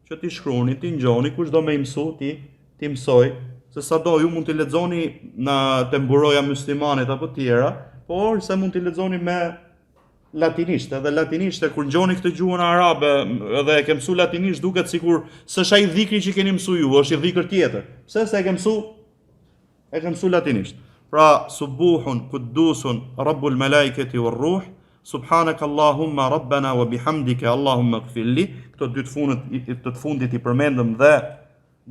që ti shkruani, ti ngjoni, kush do më mësu, ti mësoj, se sado ju mund të lexoni në te mburoja muslimanit apo tjera, por se mund t'i lexoni me latinisht, edhe latinisht kur ngjoni këtë gjuhën arabe edhe e ke mësu latinisht duket sikur s'është ai dhikri që keni mësu ju, është i dhikër tjetër. Pse se e ke mësu latinisht. Pra subuhun qudusun rabbul malaikati war ruh, subhanaka allahumma rabbana wa bihamdika allahumma ighfirli. Këto dy të fundit i përmendëm dhe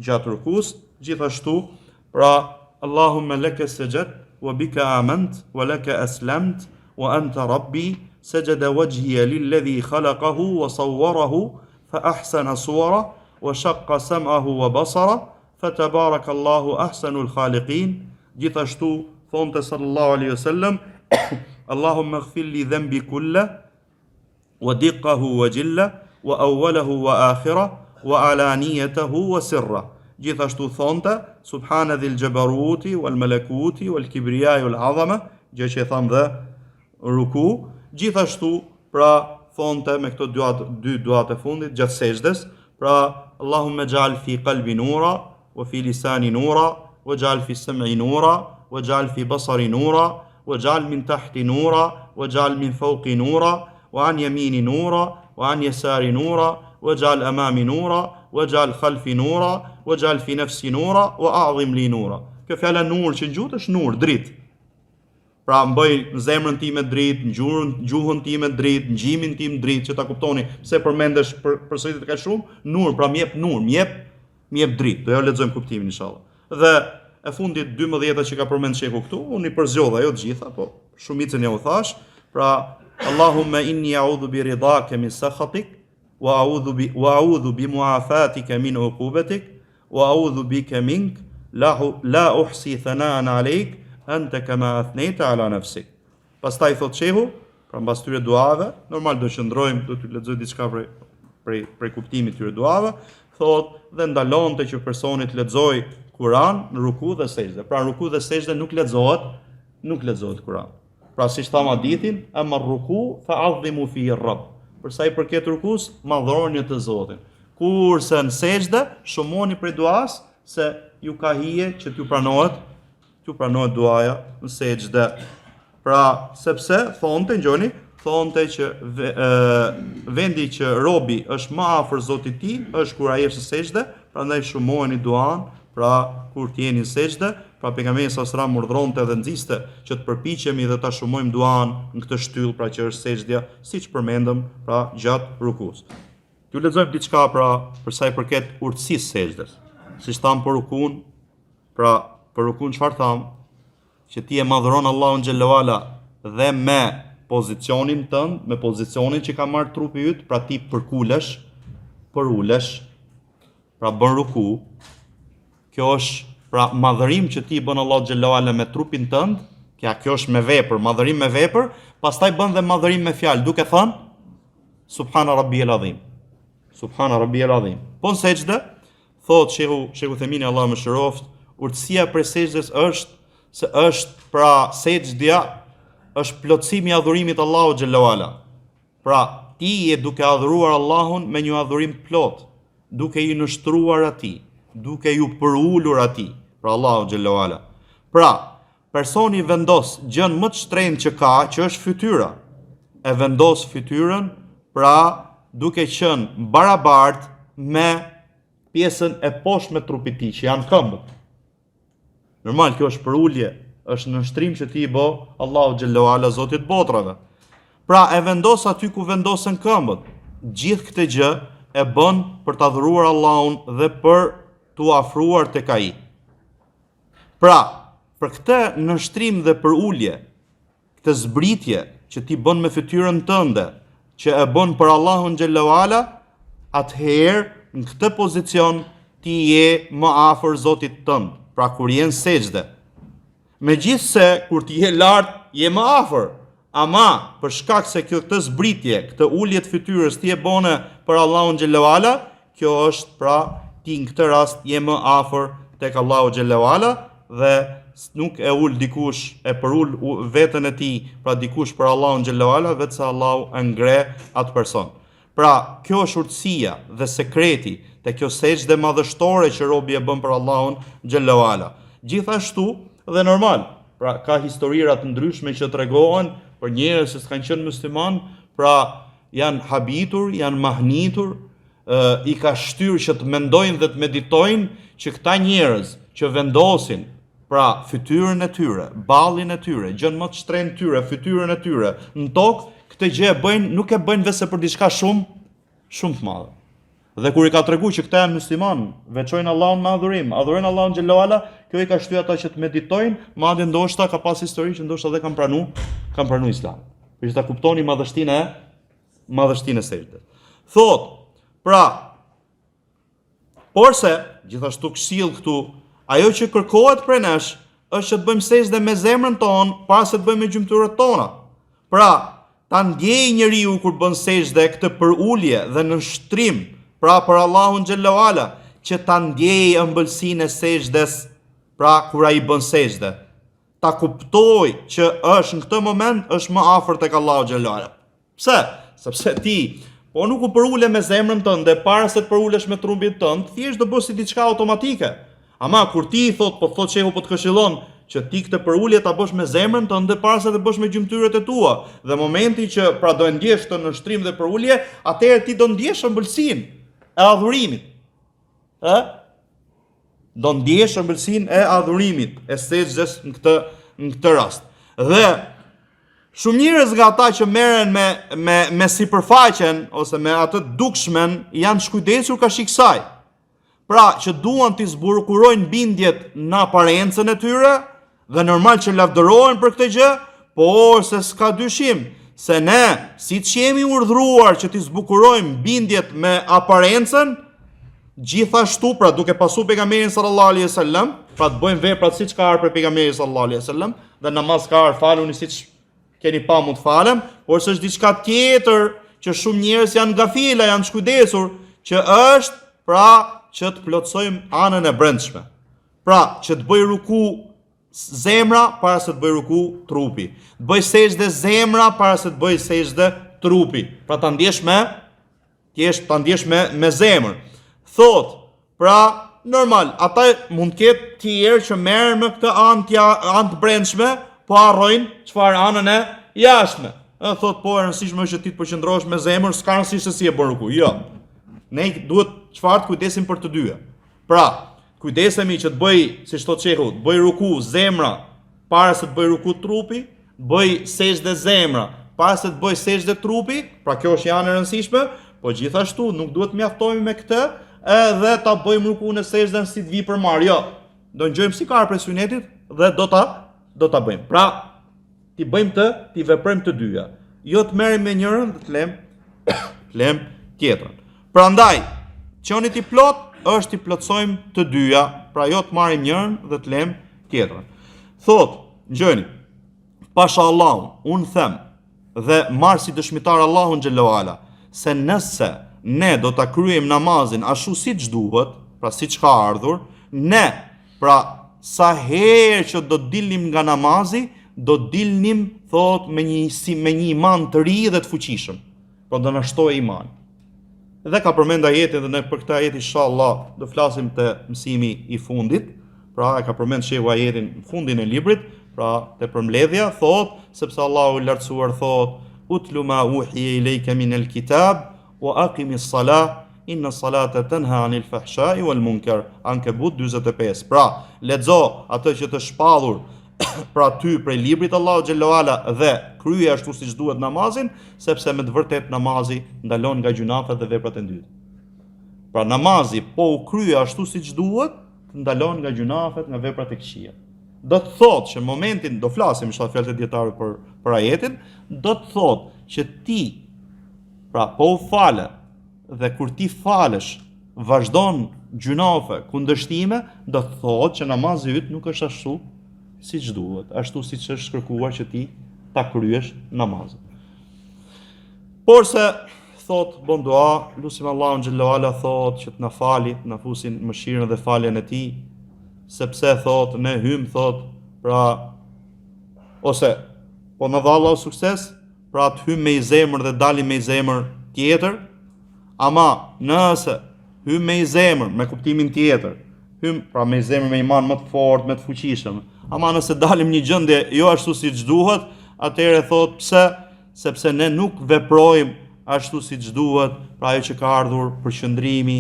gjatë rukus. Gjithashtu pra allahumma laka sajad wa bika amant wa laka aslamt wa anta rabbi sajada wajhiya lilladhi khalaqahu wa sawwarahu fa ahsana suwara wa shaqqa sam'ahu wa basara fa tabarakallahu ahsanul khaliqin. Gjithashtu thonte sallallahu alaihi wasallam Allahumma ighfir li dhanbi kullahu wa diqqahu wa jilla wa awwalahu wa akhirah wa alaniyatahu wa sirra. Gjithashtu thonte subhana dhil jabaruti wal malakuti wal kibriyai wal azama, gjë që e tham dhe ruku. Gjithashtu pra thonte me këto dy duat e fundit gjatë sejdës, pra Allahumma ij'al fi qalbi nura wa fi lisani nura wa ij'al fi sam'i nura wa ij'al fi basari nura wa ij'al min tahti nura wa ij'al min fawqi nura wa an yamini nura wa an yasari nura wa ij'al amami nura wa ij'al khalfi nura wa ij'al fi nafsi nura wa a'zim li nura. Kjo fjala nur që ngjut është nur, dritë. Pra mbëj në zemrën time dritë, në gjuhën time dritë, në gjimin tim dritë, që ta kuptoni pse përmendesh përsëritet kaq shumë, nur, pra më jep nur, më jep dritë. Do ja lexojmë kuptimin inshallah. Dhe e fundit 12 që ka përmend shehu këtu, unë i përzgjodha jo të gjitha, po shumicën ja u thash. Pra, Allahumma inni a'udhu bi ridaka min sakhatik, wa a'udhu bi mu'afatika min uqubatik, wa a'udhu bika mink, la uhsi thana'an alayk, anta kama athnayta ala nafsik. Pastaj thot shehu, pra mbas tyre duave, normal do qëndrojmë, do t'ju lexoj diçka prej kuptimit të tyre duave, thot dhe ndalonte që personi të lexoj Kur'an në ruku dhe sejdë. Pra në ruku dhe sejdë nuk lexohet Kur'an. Pra siç tham hadithin, amma ruku fa adhimu fi rabb. Për sa i përket rukus, madhroni të Zotin. Kurse në sejdë, shumoni prej duas se ju ka hije që t'ju pranohet duaja në sejdë. Pra, sepse thonte që vendi që robi është më afër Zotit të tij është kur ai është në sejdë, prandaj shumojeni duan, pra kur të jeni në sejdë, pra pejgamberi sallallahu alajhi wasallam urdhëronte dhe nxiste që të përpiqemi dhe ta shumojmë duan në këtë shtyllë, pra që është sejdja, siç përmendëm, pra gjatë rukus. Ju lexojmë diçka pra për sa i përket urtësisë së sejdës. Siç tham për rukun, pra për rukun çfarë tham? Që ti e madhron Allahun xhallahu ala dhe me pozicionin tënd, me pozicionin që ka marrë trupi yt, pra ti përkulesh, ulesh, pra bën ruku. Kjo është pra madhërim që ti bën Allahu xhallahu ala me trupin tënd, kjo është me vepër, madhërim me vepër, pastaj bën dhe madhërim me fjalë, duke thënë Subhana rabbiyal azim. Subhana rabbiyal azim. Po në sejdë, thot Shehu Themini Allahu më shëroft, urtësia për sejdës është pra sejdja është plotësimi i adhurimit Allahut xhallahu ala. Pra ti je duke adhuruar Allahun me një adhurim plot, duke i nështruar atij, duke ju përulur atij, pra Allahu xhallahu ala. Pra, personi vendos gjën më të shtrenjtë që ka, që është fytyra. E vendos fytyrën, pra duke qenë barabartë me pjesën e poshtme të trupit tij, që janë këmbët. Normal, kjo është përulje, është në nështrim që ti i bë Allahu xhallahu ala Zotit botrave. Pra e vendos aty ku vendosen këmbët. Gjithë këtë gjë e bën për të adhuruar Allahun dhe për t'u afruar tek ai. Pra, për këtë nështrim dhe për ulje, këtë zbritje që ti bën me fytyrën tënde, që e bën për Allahun xhallahu ala, atëherë në këtë pozicion ti je më afër Zotit tënd. Pra kur je në sejdë. Megjithse kur ti je lart, je më afër. Ama për shkak se këtë zbritje, këtë ulje të fytyrës ti e bëne për Allahun xhallahu ala, kjo është pra ti në këtë rast je më afër tek Allahu xhallahu ala dhe nuk e ul dikush, e përul veten e tij, pra dikush për Allahun xhallahu ala, vetë se Allahu e ngre atë person. Pra, kjo është urtësia dhe sekreti te kjo sejdë madhështore që robi e bën për Allahun xhallahu ala. Gjithashtu dhe normal, pra ka historira të ndryshme që tregohen për njerëz që s'kan qenë musliman, pra janë habitur, janë mahnitur, i ka shtyrë që të mendojnë dhe të meditojnë që këta njerëz që vendosin pra fytyrën e tyre, ballin e tyre, gjën më të shtrenjtë tyre, fytyrën e tyre në tokë, këtë gjë e bëjnë, nuk e bëjnë vetëm për diçka shumë të madhe. Dhe kur i ka treguar që këta janë musliman, veçojnë Allahun me adhurim, adhurojnë Allahun xhallahu ala, kjo i ka shtyer ata që të meditojnë, madje ndoshta ka pas histori që ndoshta dhe kanë pranuar Islam. Për që ta kuptoni madhështinë e sejdës. Thot, pra, porse gjithashtu këshill këtu, ajo që kërkohet prej nesh është që të bëjmë sejdë me zemrën tonë, para se të bëjmë me gjymtyrët tona. Pra, ta ndjej njeriu kur bën sejdë këtë përulje dhe në shtrim, pra për Allahun xhallahu ala, që ta ndjej ëmbëlsinë e sejdës, pra kur ai bën sejdë, ta kuptoj që është në këtë moment është më afër tek Allahu xhallahu ala. Pse? Sepse ti po nuk u përule me zemrën tënde, para se të përulesh me trupin tënd, thjesht do bësh si diçka automatike. Ama kur ti po thot shehu po të këshillon që ti këtë përulje ta bësh me zemrën tënde para se të bësh me gjymtyrët e tua, dhe momenti që pra do ndjesh të në shtrim dhe përulje, atëherë ti do ndjesh ëmbëlsinë e adhurimit. Do ndjesh ëmbëlsinë e adhurimit, e sejdës në këtë rast. Dhe shumë njerëz nga ata që merren me sipërfaqen ose me atë dukshmën janë shkujdesur ka shiksaj. Pra që duan t'i zbukurojnë bindjet në aparencën e tyre dhe normal që lavdërohen për këtë gjë, por se s'ka dyshim se ne, si që jemi urdhruar që t'i zbukurojmë bindjet me aparencën, gjithashtu, pra duke pasu pejgamberin sallallahu alaihi wasallam, pra të bëjmë veprat siç ka ardhur për pejgamberin sallallahu alaihi wasallam, dhe namaz ka ardhur faluni siç keni pa mund të falem, por s'është diçka tjetër që shumë njerëz janë gafila, janë shkujdesur, që është pra që të plotësojmë anën e brendshme. Pra, që të bëj ruku zemra para se të bëj ruku trupi. Të bëj sejdë zemra para se të bëj sejdë trupi. Pra ta ndjesh me zemër. Thot, pra normal, ata mund të ketë tjerë që merren me këtë anë të brendshme, po harrojnë çfarë anën e jashtme. Thot, po e rëndësishme është që ti të përqendrohesh me zemër, s'ka rëndësi se si e bën ruku. Jo. Ne duhet çfarë të kujdesim për të dyja. Pra, kujdesemi që të bëj, si thot shehu, të bëj ruku zemra para se të bëj ruku trupi, të bëj sejdë zemra para se të bëj sejdë trupi, pra kjo është janë e rëndësishme, po gjithashtu nuk duhet mjaftohemi me këtë edhe ta bëjmë rukun e sejdën si të vi për marr. Jo. Do ngjojmë si ka për sunetit dhe do ta bëjmë. Pra, ti bëjmë ti veprojmë të dyja. Jo të merrem me njërin dhe të lëm tjetrën. Prandaj, qenit i plot është i plotsojmë të dyja, pra jo të marrim njërin dhe të lëm tjetrën. Thot, ngjëni, pasha Allahun, unë them dhe marr si dëshmitar Allahun xhallahu ala, se nëse ne do ta kryejmë namazin ashtu siç duhet, pra siç ka ardhur, ne, pra sa herë që do dilnim nga namazi, do dilnim, thot, me një iman të ri dhe të fuqishëm. Pra do na shtojë iman. Dhe ka përmend ajetin dhe ne për këtë ajet inshallah do flasim te mësimi i fundit. Pra e ka përmend shehu ajetin në fundin e librit, pra te përmbledhja thot, sepse Allahu i lartësuar thot: "Utlu ma uhiya ilayka min al-kitab wa aqimis salah, inna salata tanha 'anil fahsha'i wal munkar." Ankebut 45. Pra, lexo atë që të shpallur pra ty prej librit Allahu xhallahu ala dhe krye ashtu siç duhet namazin, sepse me të vërtet namazi ndalon nga gjunafet dhe veprat e ndryshme. Pra namazi po u krye ashtu siç duhet, ndalon nga gjunafet, nga veprat e këqija. Do të thotë që në momentin do flasim inshallah fjalët e dietarëve për ajetin, do të thotë që ti pra po u fale dhe kur ti falesh vazhdon gjunafe, kundërshtime, do të thotë që namazi yt nuk është ashtu siç duhet, ashtu siç është kërkuar që ti ta kryesh namazin. Por se thot bën dua, lutim Allahun xhallahu ala thot që të na fali, të na fusin mëshirën dhe faljen e tij, sepse thot ne hym thot, pra ose po na dha Allahu sukses, pra të hym me i zemër dhe dalim me i zemër tjetër, ama nëse hym me i zemër me kuptimin tjetër, hym pra me i zemër me iman më të fortë, më të fuqishëm, ama nëse dalim një gjendje jo ashtu siç duhet, atëherë thot pse? Sepse ne nuk veprojmë ashtu siç duhet, pra ajo që ka ardhur përqendrimi,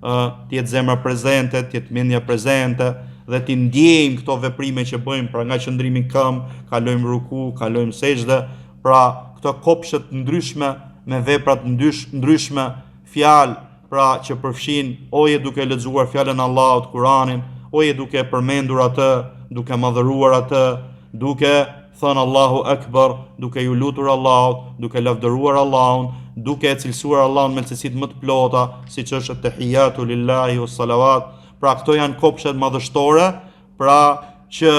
të jetë zemra prezente, të jetë mendja prezente dhe të ndjejmë këto veprime që bëjmë, pra nga qëndrimi këmbë, kalojmë ruku, kalojmë sejdë, pra këto kopshe të ndryshme me vepra të ndryshme, fjalë pra që përfshin oje duke lexuar fjalën e Allahut, Kur'anin, oje duke përmendur atë, duke madhëruar atë, duke thënë Allahu Akbar, duke ju lutur Allahut, duke lavdëruar Allahun, duke e cilësuar Allahun me cilësitë më të plota, siç është tahiyatu lillahi was salawat. Pra këto janë kopshet madhështore, pra që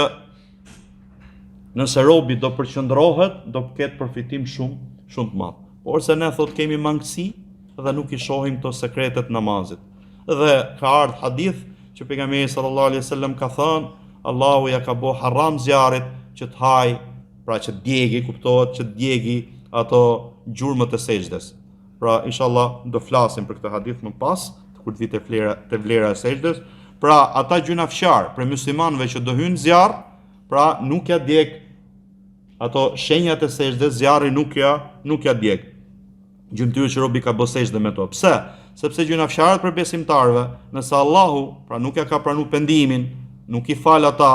nëse robi do përqendrohet, do ketë përfitim shumë të madh. Por se ne thot kemi mangësi dhe nuk i shohim këto sekretet namazit. Dhe ka ardhur hadith që pejgamberi sallallahu alaihi wasallam ka thënë, Allahu ja ka bë haram zjarit që të haj, pra që djegi, kuptohet që djegi ato gjurmët e sejdës. Pra inshallah do flasim për këtë hadith më pas, kur të vite vlera e sejdës. Pra ata gjunafqar për muslimanëve që do hyjnë zjarr, pra nuk ja djeg ato shenjat e sejdës, zjarri nuk ja djeg. Gjymtyrë që robi ka bë sejdë me to. Pse? Sepse gjunafqarët për besimtarëve, nëse Allahu pra nuk ja ka pranuar pendimin, nuk i fal ata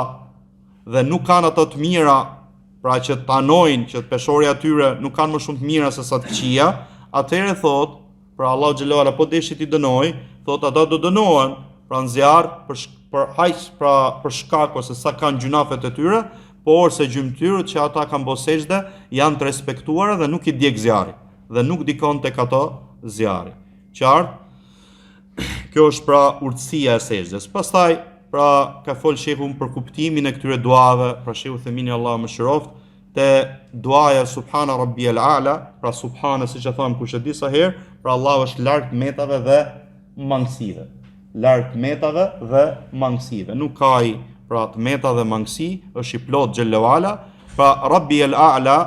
dhe nuk kanë ato të mira, pra që të anojnë që të peshori atyre nuk kanë më shumë të mira se sa të këqija, atëherë thot, pra Allahu xhallahu ala po deshi ti dënoj, thot ata do dënohen, pra në zjarr për shkak ose sa kanë gjunafet e tyre, por se gjymtyrët që ata kanë bërë sejdë janë të respektuara dhe nuk i djeg zjarri dhe nuk dikon tek ato zjarri. Qartë? Kjo është pra urtësia e sejdës. Pastaj pra ka fol shehu për kuptimin e këtyre duave, pra shehu themini Allah më shëroft, te duaja subhana rabbiyal a'la, pra subhana siç e tham kush e di sa herë, pra Allah është larg metave dhe mangësive. Larg metave dhe mangësive. Nuk ka ai pra të meta dhe mangësi, është i plot xhellewala, pra rabbiyal a'la,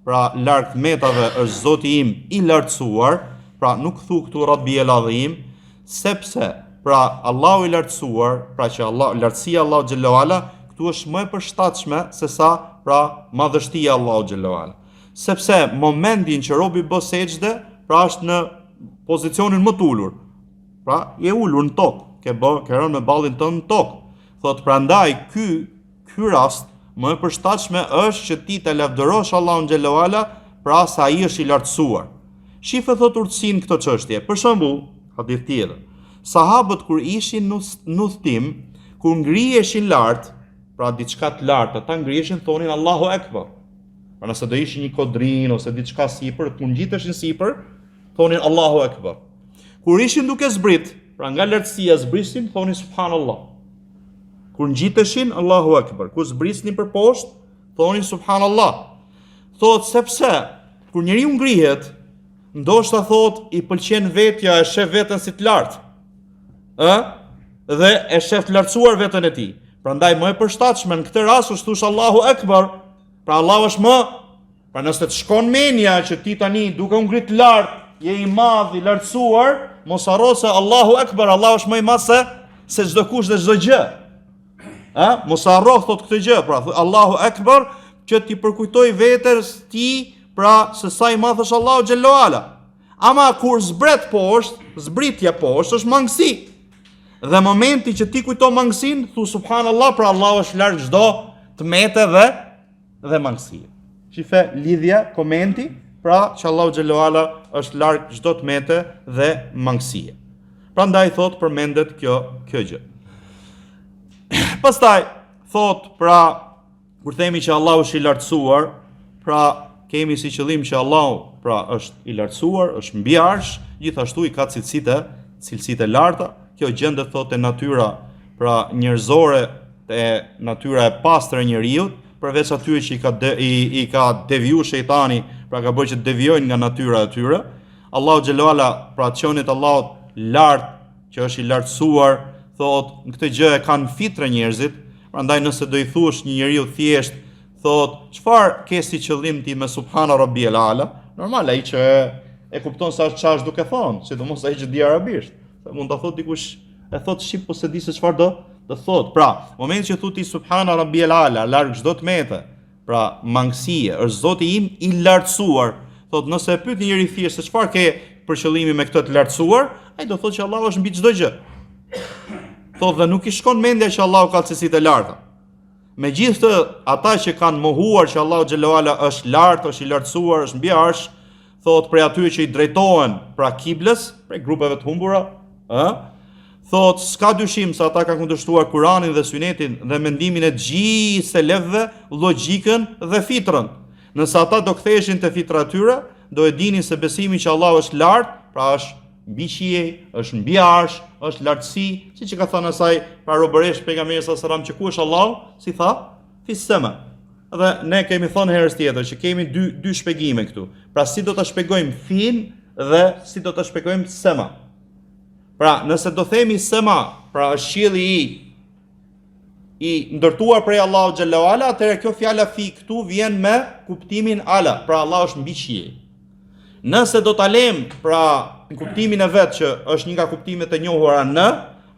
pra larg metave është Zoti im i lartësuar, pra nuk thu këtu rabbiyal azim, sepse pra Allahu i lartësuar, pra që lartësia Allahu xhellewala, këtu është më e përshtatshme se sa pra madhështia Allahu xhellewala. Sepse momentin që robi bë sejdë, pra është në pozicionin më të ulur. Pra je ulur në tokë, ke rënë me ballin tënd në tokë. Thot prandaj ky rast më e përshtatshme është që ti të lavdërosh Allahun xhallahu ala, pra sa ai është i lartësuar. Shifë thot urtësinë këtë çështje. Për shembull, hadith tjetër. Sahabët kur ishin në udhtim, kur ngriheshin lart, pra diçka të lartë, ata ngriheshin thonin Allahu Akbar. Pra nëse do ishin një kodrin ose diçka sipër, kur ngjiteshin sipër, thonin Allahu Akbar. Kur ishin duke zbrit, pra nga lartësia zbrisin, thonin Subhanallah. Kur ngjiteshin, Allahu Akbar. Kur zbrisnin për poshtë, thonin Subhanallah. Thot sepse kur njeriu ngrihet, ndoshta thot i pëlqen vetja, e shef veten si të lartë. Dhe e shef të lartësuar veten e tij. Prandaj më e përshtatshme në këtë rast është thosh Allahu Akbar. Pra Allahu është më, pra nëse të shkon mendja që ti tani duke u ngrit lart, je i madh, i lartësuar, mos harro se Allahu Akbar, Allahu është më i madh se çdo kush dhe çdo gjë. Mos harro thot këtë gjë, pra Allahu Akbar, që ti përkujtoj vetes ti, pra se sa i madh është Allahu xhallahu ala. Ama kur zbritja poshtë është mangësi. Dhe momenti që ti kujto mangësinë, thu subhanallah, pra Allahu është larg çdo tmete dhe mangësie. Shife lidhja, komenti, pra që Allahu xhallahu ala është larg çdo tmete dhe mangësie. Prandaj thot përmendet kjo gjë. Pastaj thot pra kur themi që Allahu është i lartësuar, pra kemi si qëllim që Allahu pra është i lartësuar, është mbi arsh, gjithashtu i ka cilësitë e larta. Kjo gjendet thot e natyra pra njerëzore, e natyra e pastër e njeriut, përveç atyre që i ka deviju shejtani, pra ka bërë që të devijojnë nga natyra e tyre. Allahu xhallahu ala, pra çonit Allahut lart, që është i lartësuar, thot në këtë gjë e kanë fitre njerëzit. Prandaj nëse do i thuash një njeriu thjesht, thot çfarë ke si qëllim ti me subhana rabbiyal ala, normal ai që e kupton sa ç'është duke thonë, sidomos ai që di arabisht. Mund ta thot dikush e thot shqip po se di se çfarë do thot. Pra, momenti që thuti subhana rabbiyal ala, larg çdo tmete, pra mangësie, është Zoti im i lartësuar. Thot nëse e pyet një njeri thjesht se çfarë ke për qëllimi me këtë të lartësuar, ai do thotë që Allahu është mbi çdo gjë. Thot dhe nuk i shkon mendja që Allahu ka cilësitë e larta. Megjithëse ata që kanë mohuar që Allahu xhallahu ala është lart, është i lartësuar, është mbi arsh, thot për atyre që i drejtohen pra kiblës, për grupeve të humbura, thot s'ka dyshim se ata kanë kundërshtuar Kur'anin dhe Sunetin dhe mendimin e gjithë selefëve, logjikën dhe fitrën. Nëse ata do ktheheshin te fitra e tyre, do e dinin se besimi që Allahu është lart, pra është mbi qiej, është mbi arsh, është lartësi, siç e ka thënë asaj pra robëresh pejgamberi sallallahu alajhi wasallam që ku është Allahu, si tha, fis sama. Dhe ne kemi thënë herës tjetër që kemi dy shpjegime këtu. Pra si do ta shpjegojmë fin dhe si do ta shpjegojmë sema. Pra nëse do themi sema, pra është qielli i ndërtuar prej Allahu xhallahu ala, atëherë kjo fjala fi këtu vjen me kuptimin ala, pra Allah është mbi qiej. Nëse do ta lëm pra në kuptimin e vet që është një nga kuptimet e njohura në,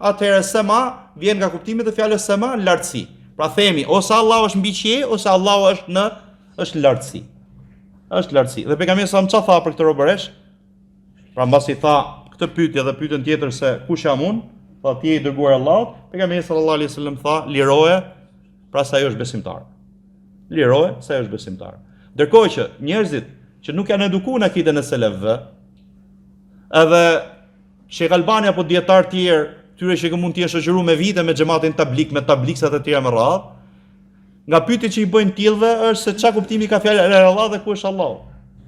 atëherë sema vjen nga kuptimet e fjalës sema, lartësi. Pra themi ose Allahu është mbi qiej ose Allahu është lartësi. Është lartësi. Dhe pejgamberi sa më çfarë tha për këtë robëresh? Pra mbasi tha këtë pyetje dhe pyetën tjetër se kush jam unë, tha ti je i dërguar i Allahut, pejgamberi sallallahu alaihi wasallam tha liroje, pra sa ajo është besimtar. Liroje sa ajo është besimtar. Ndërkohë që njerëzit që nuk janë edukuar në akiden e selefëve, edhe Sheikh Albani apo dietar tjerë tyre që mund të jenë shoqëruar me vite me xhamatin tablik, me tabliksat e tjera me radhë. Nga pyetjet që i bëjnë tillëve është se çka kuptimi ka fjala la ilaha illallah dhe ku është Allah.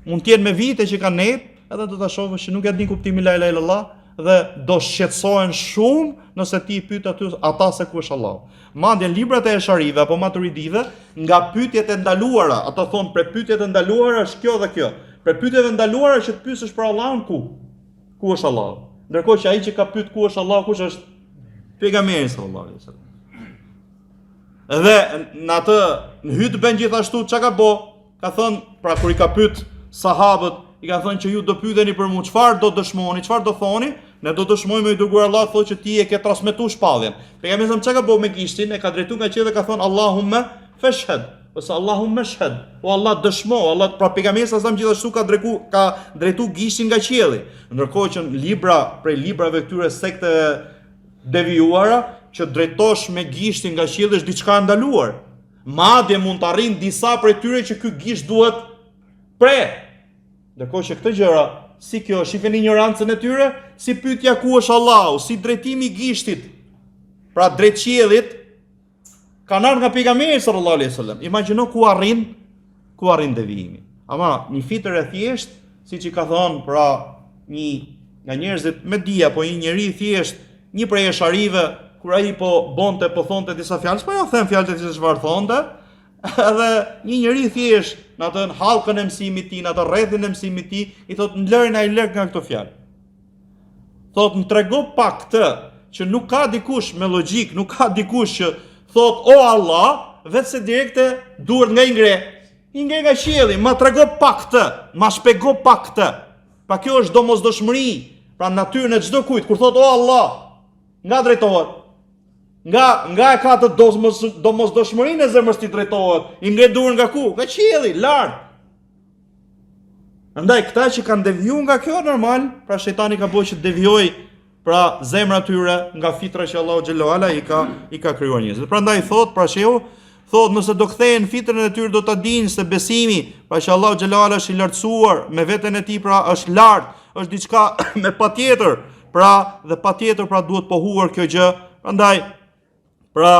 Mund të jenë me vite që kanë net, edhe do ta shohësh që nuk e din kuptimin la ilaha illallah dhe do shqetësohen shumë nëse ti i pyet ata se ku është Allah. Madje librat e Esharive apo Maturidive, nga pyetjet e ndaluara, ato thonë për pyetjet e ndaluara është kjo dhe kjo. Për pyetjet e ndaluara që të pyesësh për Allahun ku është Allah. Ndërkohë që ai që ka pyet ku është Allah, kush është pejgamberi sallallahu alaihi wasallam. Edhe në atë në hyt bën gjithashtu çka ka bë, ka thënë, pra kur i ka pyet sahabët, i ka thënë që ju do pyeteni për mua, çfarë do dëshmoni, çfarë do thoni? Ne do dëshmojmë i dërguar Allah thotë që ti e ke transmetuar shpalljen. Pejgamberi sa çka ka bë me gishtin, e ka drejtuar nga qielli dhe ka thënë Allahumma fashhad, ose Allahumma shhad. O Allah dëshmo, Allah pra pejgamberi sa gjithashtu ka drejtuar gishtin nga qielli. Ndërkohë që prej librave këtyre sekteve devijuara që drejtosh me gishtin nga qielli është diçka ndaluar. Madje mund të arrin disa prej tyre që ky gisht duhet Ndërkohë që këtë gjëra, si kjo, shifeni ignorancën e tyre, si pyetja ku është Allahu, si drejtimi i gishtit, pra drejt qiellit, kanë ardhur nga pejgamberi sallallahu alaihi wasallam. Imagjino ku arrin devijimi. Ama një fitër e thjesht, siç i ka thënë pra një nga njerëzit me dia, po një njerëz thjesht, një prej esharive, kur ai po thonte disa fjalë, po jo them fjalët e çfarë thonte, edhe një njerëz thjesht në atë hallkën e mësimit të tij, në atë rrethin e mësimit të tij, i thotë lërën ai lërg nga këto fjalë. Thotë më trego pak këtë që nuk ka dikush me logjik, nuk ka dikush që thotë o Allah, vetë se direkte duhet nga i ngre nga qielli, ma trego pak këtë, ma shpjego pak këtë. Pra kjo është domosdoshmëri, pra natyrën e çdo kujt, kur thotë o Allah, nga drejtohet. Nga e ka të domosdoshmërinë e zemrës ti drejtohet, i ngre durën nga ku? Nga qielli, lart. Andaj këta që kanë devijuar nga kjo normal, pra shejtani ka bëu që të devijoj pra zemra tyre nga fitra që Allahu xhallahu ala i ka krijuar njerëzit. Prandaj thot, pra shehu, thot nëse do kthehen fitrën e tyre do ta dinë se besimi, pra që Allahu xhallahu ala është i lartësuar me veten e tij, pra është lart, është diçka me patjetër, pra dhe patjetër pra duhet pohuar kjo gjë. Prandaj pra,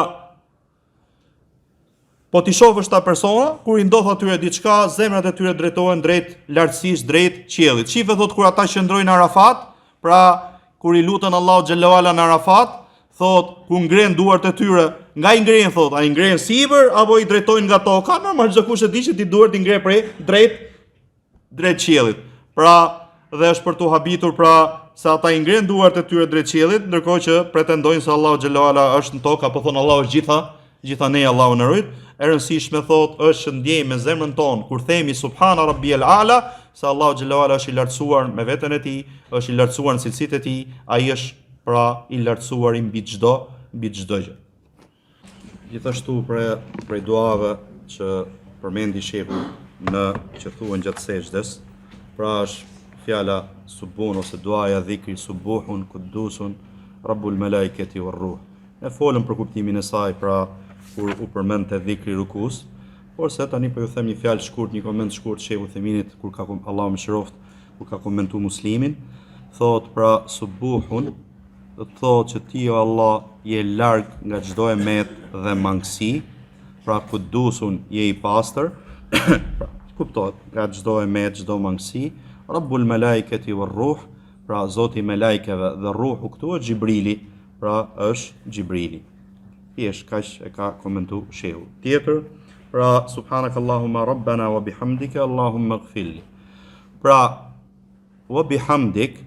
po t'i shohësh ta persona, kur i ndodh atyre diçka, zemrat e tyre drejtohen drejt lartësisë, drejt qiellit. Shife thot kur ata qëndrojnë në Arafat, pra kur i lutën Allahu xhallahu ala në Arafat, thot ku ngren duart e tyre, nga i ngren thot, a i ngren sipër apo i drejtojnë nga toka? Normal çdo kush e di që ti duart i ngre prej drejt qiellit. Pra, dhe është për tu habitur pra se ata i ngren duart e tyre drejt qiellit, ndërkohë që pretendojnë se Allahu xhallahu ala është në tokë, apo thonë Allahu është gjitha ne, Allahu na rujt. E rëndësishme thot është që ndjejmë me zemrën tonë kur themi subhana rabbiyal ala, se Allahu xhallahu ala është i lartësuar me veten e tij, është i lartësuar në cilësitë e tij, ai është pra i lartësuar mbi çdo gjë. Gjithashtu prej duave që përmendi shehu që thuhen gjatë sejdës, pra është fjala subun ose duaja dhikri subuhun qudusun rabbul malaikati war ruh. Ne folëm për kuptimin e saj, pra kur u përmend te dhikri rukus, por se tani po ju them një fjalë shkurt, një koment shkurt shehu Theminit kur ka Allahu mëshiroft, kur ka komentuar Muslimin, thot pra subuhun, do të thotë që ti o Allah je larg nga çdo emet dhe mangësi, pra qudusun je i pastër, pra kuptohet nga çdo emet, çdo mangësi, rabbul malaikati war ruh, pra Zoti i melajkeve dhe ruhu këtu është Xhibrili, pra është Xhibrili. Thjesht kaq e ka komentu shehu. Tjetër, pra subhanakallahumma rabbana wa bihamdika allahumma ighfirli. Pra wa bihamdik,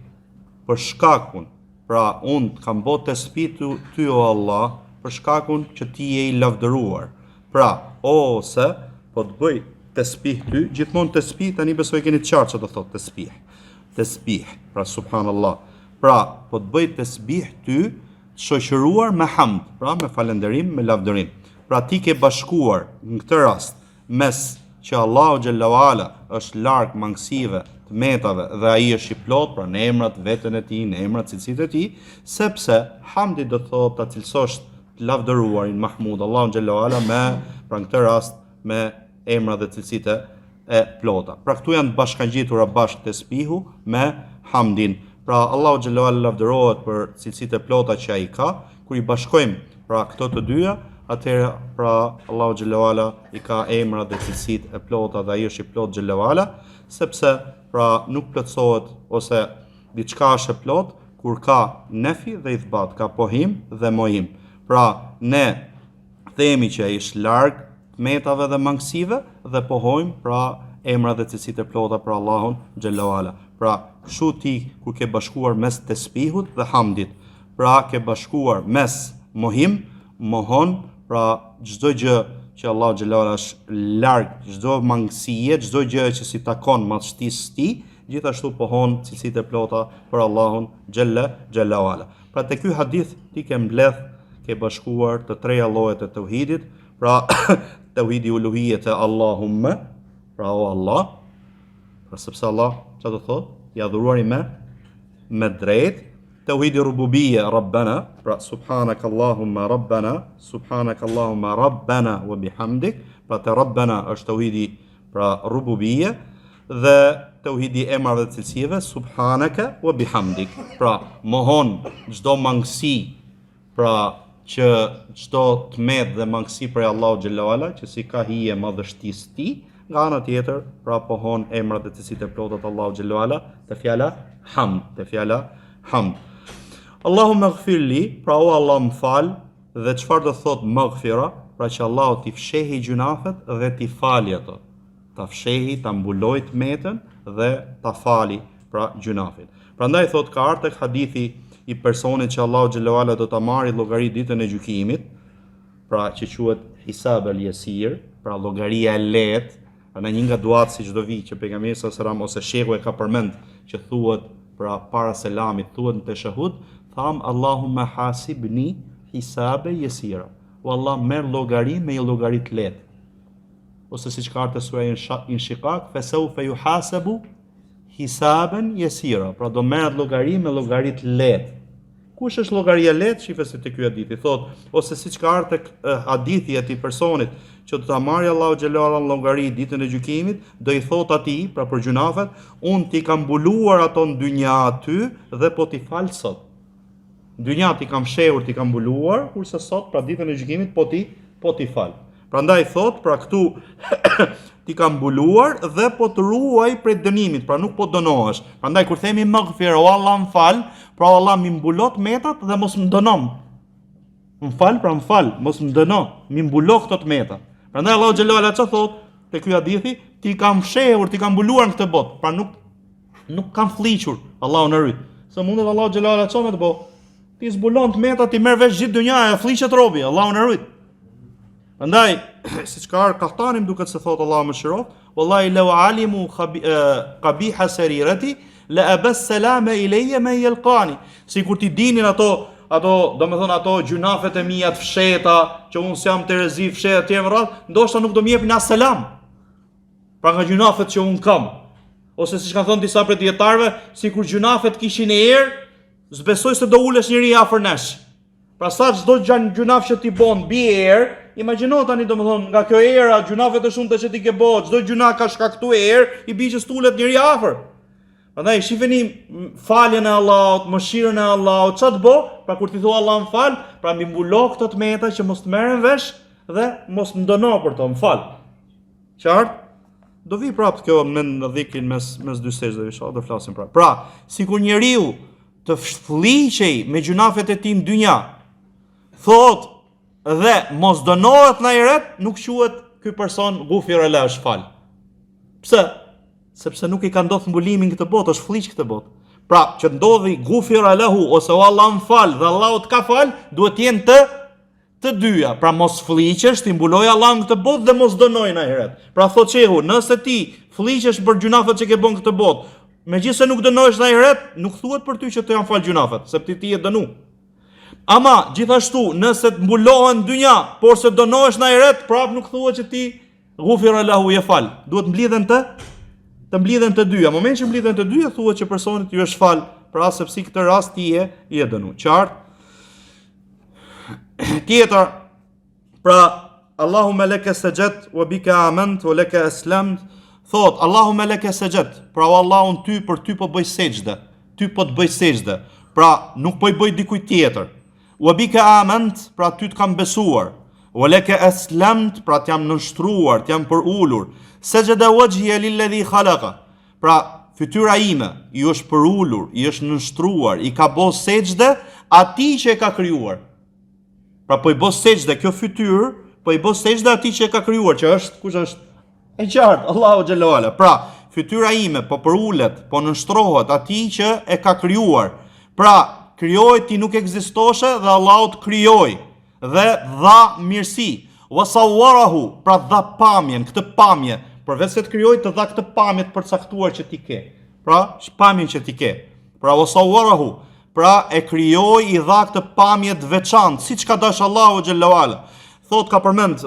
për shkakun, pra unë kam bërë tesbih ty o Allah, për shkakun që ti je i lavdëruar. Pra, ose po të bëj tesbih ty, gjithmonë tesbih tani besoj keni të qartë çfarë do thotë tesbih. Tesbih, pra subhanallah. Pra, po të bëj tesbih ty, shoqëruar me hamd, pra me falënderim, me lavdërim. Pra ti ke bashkuar në këtë rast mes që Allahu xhallahu ala është larg mangësive, të metave dhe ai është i plot, pra në emrat veten e tij, në emrat cilësitë e tij, sepse hamdi do të thotë ta cilësosh të lavdëruarin Mahmud Allahu xhallahu ala me, pra në këtë rast me emrat dhe cilësitë e plota. Pra këtu janë bashkangjitura bashkë tesbihu me hamdin. Pra Allahu xhallahu ala lavdërohet për cilësitë e plota që ai ka, kur i bashkojmë pra këto të dyja, atëherë pra Allahu xhallahu ala i ka emrat dhe cilësitë e plota dhe ai është i plot xhallahu ala, sepse pra nuk plotësohet ose diçka është e plot kur ka nefi dhe ithbat, ka pohim dhe mohim. Pra ne themi që ai është larg tmetave dhe mangësive dhe pohojmë pra emrat dhe cilësitë e plota për Allahun xhallahu ala. Pra, kështu ti kur ke bashkuar mes tesbihut dhe hamdit, pra ke bashkuar mes mohim, mohon, pra çdo gjë që Allahu xhallahu ala është larg, çdo mangësie, çdo gjë që si takon madhështisë tij, gjithashtu pohon cilësitë e plota për Allahun xhallahu ala. Pra te ky hadith ti ke mbledh, ke bashkuar të treja llojet e tauhidit, pra tauhidi uluhiyete Allahumma, pra o Allah, pra sepse Allah çfarë do thot? I adhuruari me drejt. Tauhidi rububiyya Rabbana, pra subhanaka Allahumma Rabbana, subhanaka Allahumma Rabbana wa bihamdik, pra te Rabbana është tauhidi pra rububiyya dhe tauhidi emrave dhe cilësive subhanaka wa bihamdik. Pra mohon çdo mangësi, pra që çdo tmet dhe mangësi për Allahu xhallahu ala, që si ka hije madhështisë ti. Nga ana tjetër, pra pohon emrat dhe cilësitë e plota të Allahu xhallahu ala, te fjala hamd, Allahumma ighfirli, pra o Allah më fal, dhe çfarë do thot maghfira? Pra që Allahu t'i fshehi gjunafet dhe t'i fali ato. Ta fshehi, ta mbuloj tmetën dhe ta fali pra gjunafin. Prandaj thot ka ardhur tek hadithi i personit që Allahu xhallahu ala do ta marrë llogari ditën e gjykimit, pra që quhet hisab al-yasir, pra llogaria e lehtë. Në një nga duat si çdo vi që pejgamberi sallallahu ose shehu e ka përmend që thuhet pra para selamit, thuhet në teshahud, tham Allahumma hasibni hisabe yasira. O Allah merr llogari me një llogari të lehtë. Ose siç ka ardhur sura Inshiqaq, fa sawfa yuhasabu hisaban yasira. Pra do merret llogari me llogari të lehtë. Kush është llogaria e lehtë? Shifë se te ky hadithi thot, ose siç ka ardhur tek hadithi i atij personit që do ta marrë Allahu xhallahu ala llogari ditën e gjykimit, do i thot atij, pra për gjunafet, unë ti kam mbuluar ato në dynja aty dhe po ti fal sot. Në dynja ti kam fshehur, ti kam mbuluar, kurse sot pra ditën e gjykimit po ti fal. Prandaj thot, pra këtu ti kam mbuluar dhe po të ruaj prej dënimit, pra nuk po dënohesh. Prandaj kur themi maghfir, o Allah më fal, pra o Allah më mbulot metat dhe mos më dënon. Më fal, pra më fal, mos më dëno, më mbulo këto meta. Prandaj Allahu xhallahu ala çfarë thot te ky hadithi, ti kam fshehur, ti kam mbuluar në këtë botë, pra nuk kam fliqur Allahu në ryt. Se mundet Allahu xhallahu ala çfarë të bëj? Ti zbulon metat, ti merr vesh gjithë dynjaja, fliqet robi, Allahu në ryt. Prandaj, siç ka ardhur Kahtanim duket se thot Allahu më shiroj, wallahi law alimu qabiha sarirati la abas salama ilayya man yalqani. Sikur ti dinin ato domethënë ato gjunafet e mia të fshehta, që unë s'jam terezi fshehtë të rreth, ndoshta nuk do më jepin as selam. Pra nga gjunafet që unë kam. Ose siç kanë thënë disa prej dietarëve, sikur gjunafet kishin e erë, s'besoj se do ulesh njëri afër nesh. Pra sa çdo gjunaf që ti bën mbi erë, imagjino tani domethënë nga kjo era, gjunafet e shumta që ti ke bërë, çdo gjuna ka shkaktuar erë, i bie që stulet njëri afër. Prandaj shifeni faljen e Allahut, mëshirën e Allahut, çfarë të bë? Pra kur ti thua Allah më fal, pra mbi mbulo këto të meta që mos të merren vesh dhe mos më dëno për to, më fal. Qartë? Do vi prapë kjo në dhikrin mes dy sejdave, inshallah do flasim prapë. Pra, sikur njeriu të fliqej me gjunafet e tij në dynja, thot dhe mos dënohet në ahiret, nuk quhet ky person ghufira la është fal. Pse? Sepse nuk i ka ndodhur mbulimi në këtë botë, është fliq këtë botë. Pra, që ndodhi ghufira lahu ose o Allah më fal dhe Allahu të ka fal, duhet të jenë të dyja. Pra mos fliqesh, ti mbuloj Allah në këtë botë dhe mos dënoj në ahiret. Pra thot shehu, nëse ti fliqesh për gjunafet që ke bën këtë botë, megjithëse nuk dënohesh në ahiret, nuk thuhet për ty që të janë fal gjunafet, sepse ti je dënu. Ama gjithashtu, nëse të mbulohen në dynja, por se dënohesh në ahiret, prap nuk thuhet që ti ghufira lahu je fal. Duhet mblidhen të mblidhen të dyja. Në moment që mblidhen të dyja, thuhet që personit ju është fal, pra sepse këtë rast ti je dënu. Qartë? Tjetër, pra Allahumma laka sajadtu wa bika amantu wa laka aslamtu, thot Allahumma laka sajadtu, pra o Allah unë ty për ty po bëj sejdë. ty po të bëj sejdë. Pra nuk po I bëj dikujt tjetër. Wa bika amant, pra ty të kam besuar. Wa laka aslamt, pra t'jam nënshtruar, t'jam për ulur. Sajada wajhiya lilladhi khalaqa. Pra fytyra ime I është për ulur, I është nënshtruar, I ka bërë sejdë atij që e ka krijuar. Pra po I bë sejdë kjo fytyrë, po I bë sejdë atij që e ka krijuar, që është kush është? E qartë, Allahu xhallahu ala. Pra fytyra ime po për ulet, po nënshtrohet atij që e ka krijuar. Pra krijoi ti nuk ekzistoshe dhe Allahu të krijoi dhe dha mirësi. Wa sawwarahu, pra dha pamjen, këtë pamje, përveç se të krijoi të dha këtë pamje të përcaktuar që ti ke. Pra, pamjen që ti ke. Pra wa sawwarahu, pra e krijoi I dha këtë pamje të veçantë, siç ka dash Allahu xhallahu ala. Thot ka përmend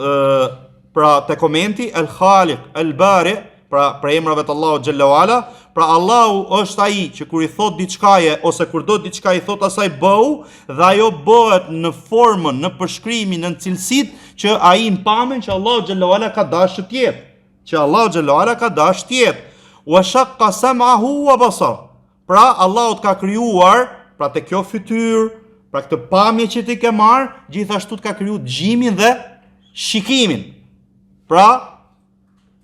pra te komenti El Khaliq, El Bari, pra për emrave të Allahu xhallahu ala, pra Allahu është ai që kur I thot diçkaje ose kur do diçka I thot asaj bëu dhe ajo bëhet në formën, në përshkrimin, në cilësitë që ai në pamjen që Allahu xhallahu ala ka dashur të jetë. Që Allahu xhallahu ala ka dashur të jetë. Wa shaqqa sam'ahu wa basara. Pra Allahu ka krijuar, pra te kjo fytyrë, pra këtë pamje që ti ke marr, gjithashtu ka kriju dëgjimin dhe shikimin. Pra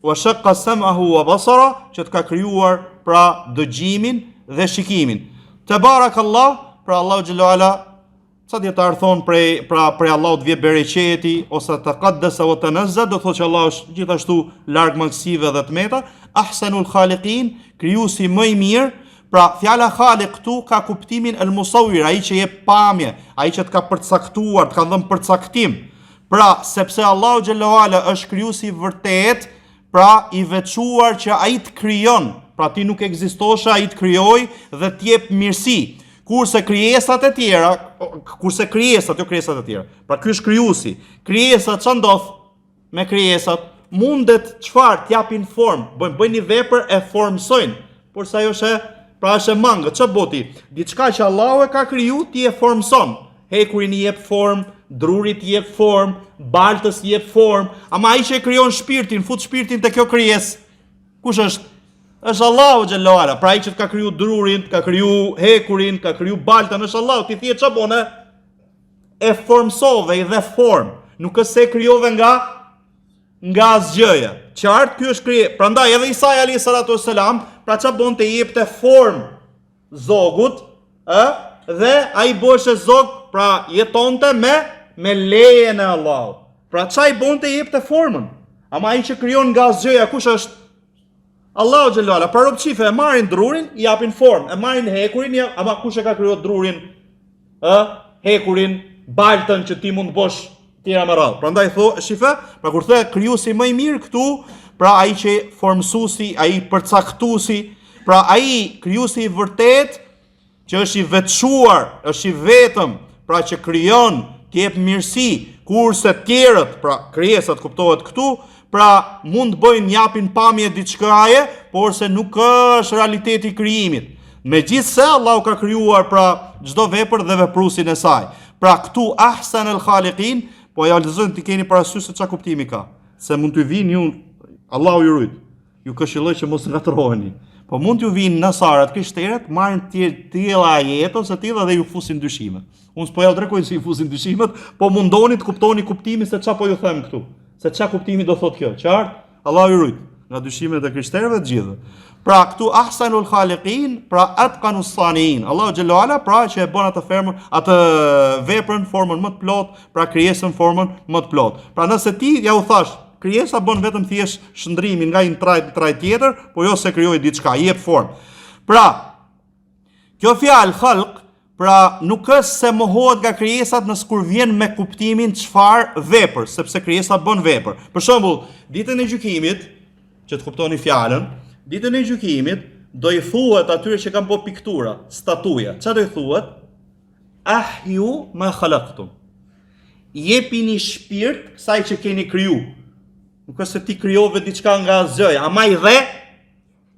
wa shaqqa sam'ahu wa basara, që të ka krijuar pra dëgjimin dhe shikimin. Tabarakallah, pra Allahu xhallahu ala, sa dietar thon prej Allahut vjen bereqeti ose taqaddasa wa tanazza, do thotë që Allahu është gjithashtu larg mallësive dhe të meta, ahsanul khaliqin, krijuesi më I mirë. Pra fjala khaliq këtu ka kuptimin el musawwir, ai që jep pamje, ai që të ka përcaktuar, të ka dhënë përcaktim. Pra sepse Allahu xhallahu ala është krijuesi I vërtet, pra I veçuar që ai të krijon. Pra ti nuk ekzistoshe, ai të krijoi dhe të jep mirësi. Kurse krijesat e tjera, jo krijesat e tjera. Pra ky është krijuesi. Krijesat ç'a ndodh me krijesat? Mundet çfarë t'japin formë, bëjnë një vepër e formsojnë. Por sa ajo është e mangët, ç'a boti? Diçka që Allahu e ka kriju ti e formson. Hekurin I jep formë, drurit I jep formë, baltës I jep formë, ama ai që e krijon shpirtin, fut shpirtin te kjo krijesë. Kush është? Është Allahu xhallahu ala. Pra ai që ka kriju drurin, ka kriju hekurin, ka kriju baltën, është Allahu. Ti thje ç'a bone? E formsove I dhe formë. Nuk është se krijove nga asgjëja. Qartë, ky është krije. Prandaj edhe Isa alayhi salatu wassalam, pra ç'a bonte I jepte formë zogut, dhe ai boshe zog, pra jetonte me lejen e Allahut. Pra ç'a I bonte I jepte formën. Ama ai që krijon nga asgjëja, kush është? Allahu xhallahu ala. Pra rob çife e marrin drurin, I japin formë, e marrin hekurin, ama kush e ka krijuar drurin? Hekurin, baltën që ti mund të bosh tjera me radhë. Prandaj shife, pra kur the krijuesi më I mirë këtu, pra ai që formsuesi, ai përcaktuesi, pra ai krijuesi I vërtet, që është I veçuar, është I vetëm, pra që krijon, të jep mirësi, kurse tjerët, pra krijesat kuptohet këtu, pra mund të bëjnë japin pamje diçkaje, por se nuk është realiteti I krijimit. Megjithse Allahu ka krijuar pra çdo vepër dhe veprusin e saj. Pra këtu ahsanul khaliqin, po ja lexojnë ti keni parasysh se ç'a kuptimi ka. Se mund t'ju vinë ju, Allahu ju rujt. Ju këshilloj që mos ngatroheni. Po mund t'ju vinë nasarat, krishterët, marrin tilla ajete ose tilla dhe ju fusin dyshime. Unë s'po ja drekoj se ju fusin dyshimet, po mundoni të kuptoni kuptimin se ç'a po ju them këtu. Se ç'a kuptimi do thotë kjo, qartë? Allahu ju rujt nga dyshimet e krishterëve të gjithë. Pra këtu ahsanul khaliqin, pra atqanus saniin. Allahu xhallahu ala, pra që e bën atë veprën formën më të plot, pra krijesën formën më të plot. Pra nëse ti ja u thash, krijesa bën vetëm thjesht shndrimin nga një trajt tjetër, po jo se krijoi diçka, I jep formë. Pra kjo fjalë khalq, pra nuk është se mohohet nga krijesat nëse kur vjen me kuptimin çfarë vepër, sepse krijesa bën vepër. Për shembull, ditën e gjykimit, që të kuptoni fjalën, ditën e gjykimit do I thuhet atyre që kanë bërë piktura, statuja. Çfarë do I thuhet? Ahyu ma khalaqtum. Jepini shpirt kësaj që keni kriju. Nuk është se ti krijove diçka nga asgjëja, ama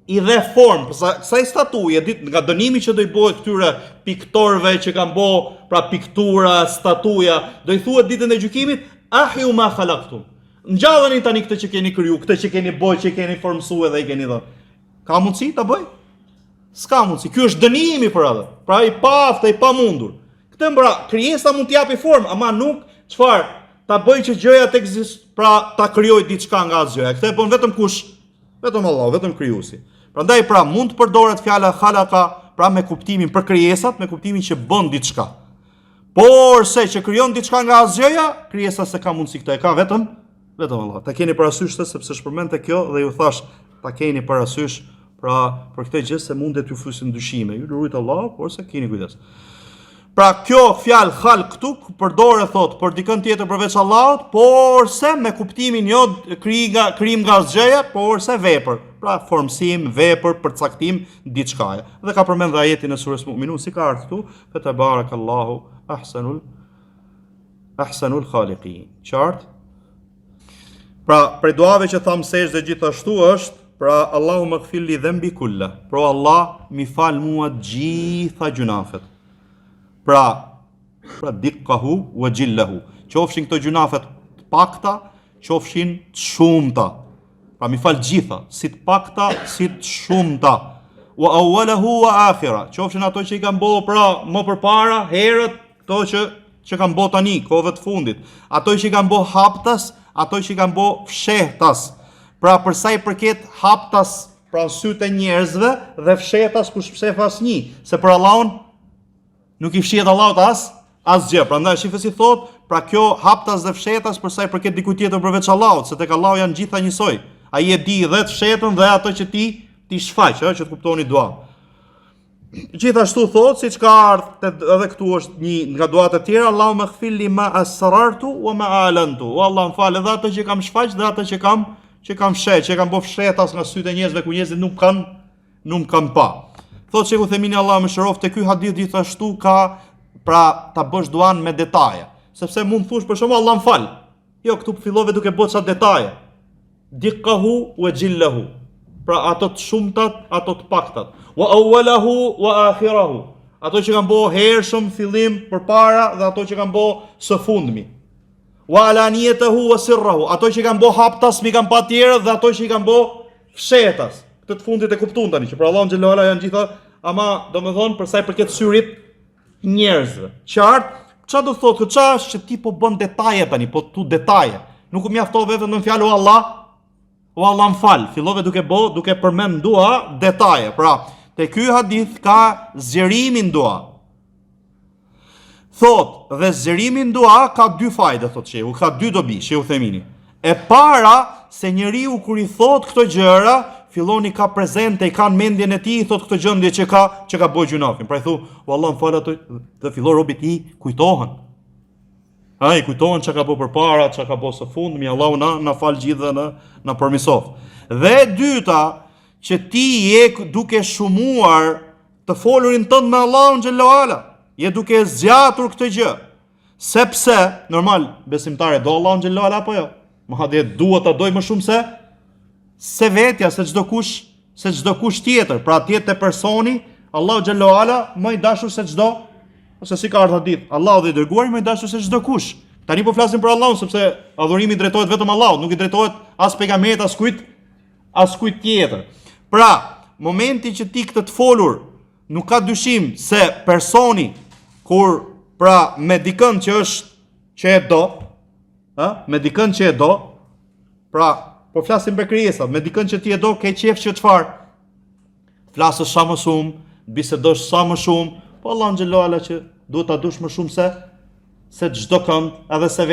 I dhe formë, kësaj statuje, nga dënimi që do I bëhet këtyre piktorëve që kanë bërë pra piktura, statuja, do I thuhet ditën e gjykimit, ahyu ma khalaqtum. Ngjalleni tani këtë që keni kriju, këtë që keni bërë, që keni formsuar dhe I keni dhënë. Ka mundësi ta bëj? S'ka mundsi. Ky është dënimi për atë. Pra i paftë, i pamundur. Këtë mbra, krijesa mund t'i japi formë, ama nuk çfarë ta bëj që gjëja të ekzistojë, pra ta krijoj diçka nga asgjëja. Këtë e bën vetëm kush? Vetëm Allah, vetëm krijuesi. Prandaj pra mund të përdoret fjala khalaqa pra me kuptimin për krijesat, me kuptimin që bën diçka. Por se që krijon diçka nga asgjëja, krijesa s'ka mundsi këtë, e ka vetëm Allah. Ta keni parasysh sepse shpërmendte kjo dhe ju thash ta keni parasysh pra për këtë gjë se mundet ju fusin dyshime. Ju lutut Allah, por se keni kujdes. Pra kjo fjalë khalq këtu përdoret thot për dikën tjetër përveç Allahut, por se me kuptimin jo krijim nga asgjëja, por se vepër. Pra formësim, vepër, përcaktim diçkaje. Dhe ka përmendur ajetin e surës Mu'minun, si ka ardhur këtu, fa tabarakallahu ahsanul khaliqin. Qartë? Pra për duave që tham sejdë gjithashtu është pra Allahu maghfir li dhanbi kulla. Pra Allah mi fal mua gjitha gjunafet. Pra diqqahu wa jillahu. Qofshin këto gjunafet të pakta, qofshin të shumta. Pra mi fal gjitha, si të pakta, si të shumta. Wa awwalahu wa akhira. Qofshin ato që i kanë bëu pra më përpara, herët, ato që kanë bëu tani, kohëve të fundit. Ato që i kanë bëu haptas, ato që i kanë bëu fshehtas. Pra për sa i përket haptas pra sytë e njerëzve dhe fshehtas kush fsheh asnjë, se për Allahun nuk i fshihet Allahut asgjë. Prandaj shifë si thot, pra kjo haptas dhe fshehtas për sa i përket dikujt tjetër përveç Allahut, se tek Allahu janë gjitha njësoj. Ai e di dhe të fshehtën dhe ato që ti shfaq, që të kuptoni dua. Gjithashtu thot, siç ka ardhur edhe këtu është një nga duat e tjera, Allahu maghfir li ma asrartu wa ma alantu. O Allah më fal edhe ato që kam shfaq dhe ato që kam fsheh, që kam bëu fshehtas nga sytë e njerëzve ku njerëzit nuk kanë pa. Thot Sheikhu Themini Allah më shëroft te ky hadith gjithashtu ka pra ta bësh duan me detaje, sepse mund thush për shembull Allah më fal. Jo, këtu fillove duke bërë çfarë detaje. Diqqahu wa jillahu. Pra ato të shumtat, ato të paktat. Wa awwalahu wa akhirahu. Ato që kanë bëu hershëm fillim përpara dhe ato që kanë bëu së fundmi. Wa alaniyatahu wa sirruhu. Ato që kanë bëu haptas, mi kanë pa tjerë dhe ato që i kanë bëu fshehtas. Këtë të fundit e kuptuan tani që për Allahun xhelalu ala janë gjitha, ama domethënë për sa i përket syrit njerëzve. Qartë, çfarë do thotë, çfarë është që ti po bën detaje tani, po tu detaje. Nuk u mjaftove vetëm në fjalë o Allah më fal. Fillove duke përmend dua detaje. Pra, te ky hadith ka zgjerimin dua. Thot, dhe zgjerimin dua ka dy fajde, thot shehu, ka dy dobi, shehu Themini. E para, se njeriu kur i thot këto gjëra, filloni ka prezente, i kanë mendjen e tij, thot këtë gjendje që ka bëj gjunafin. Pra i thu, o Allah më fal ato, dhe fillon robi i kujtohen. Ai kujtohen çka ka bëu përpara, çka ka bëu së fundmi, Allahu na fal gjithë dhe na përmirësoft. Dhe e dyta, që ti je duke shumuar të folurin tënd me Allahun xhallahu ala, je duke zgjatur këtë gjë. Sepse normal besimtari do Allahun xhallahu ala apo jo? Madje duhet ta doj më shumë se vetja, se çdo kush tjetër. Pra tjetër te personi, Allahu xhallahu ala më i dashur se çdo, ose si ka ardhur hadith, Allahu dhe i dërguari më i dashur se çdo kush. Tani po flasim për Allahun sepse adhurimi drejtohet vetëm Allahut, nuk i drejtohet as pejgamberit as kujt tjetër. Pra, momenti që ti këtë të folur, nuk ka dyshim se personi kur pra me dikën që e do, me dikën që e do, pra po flasim për krijesat, me dikën që ti e do, ke qef që çfarë? Flasësh sa më shumë, bisedosh sa më shumë, po Allahu xhallahu ala që duhet ta dush më shumë se çdo kënd, edhe se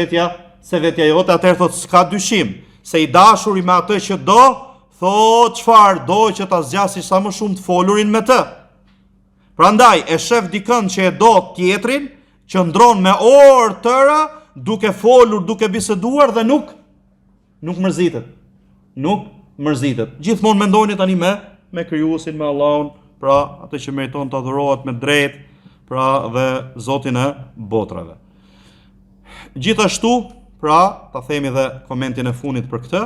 vetja jote, atëherë thot s'ka dyshim se i dashuri me atë që do, thot çfarë do që ta zgjasësh sa më shumë të folurin me të. Prandaj e shef dikën që e do tjetrin, që ndron me orë tëra, duke folur, duke biseduar dhe nuk mërzitet. Nuk mërzitet. Gjithmonë mendojeni tani me krijuesin, me Allahun, pra atë që meriton të adhurohet me drejt, pra dhe Zotin e botrave. Gjithashtu, pra ta themi dhe komentin e fundit për këtë,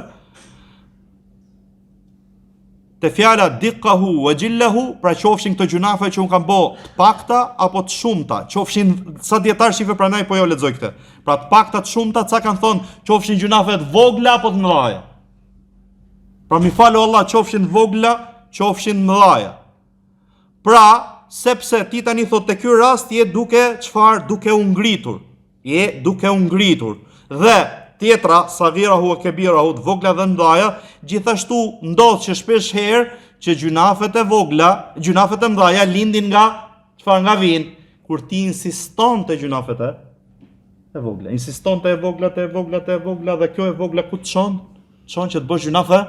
te fjala diqqahu wa jillahu, pra qofshin këto gjunafe që un kam bë të pakta apo të shumta, qofshin sa dietar shifë prandaj po jo lexoj këtë. Pra të pakta të shumta, ca kanë thonë, qofshin gjunafe të vogla apo të mëdha. Pra mi falo Allah, qofshin të vogla, qofshin të mëdha. Pra, sepse ti tani thot te ky rast je duke çfarë? Duke u ngritur. Je duke u ngritur. Dhe tjetra, sagirahu e kebirahu, të vogla dhe ndaja, gjithashtu ndodh që shpesh herë që gjunafet e mdhaja lindin nga çfarë? Nga vin. Kur ti insiston te gjunafet e vogla, insiston te e vogla dhe kjo e vogla ku të çon? Çon që të bësh gjunafe?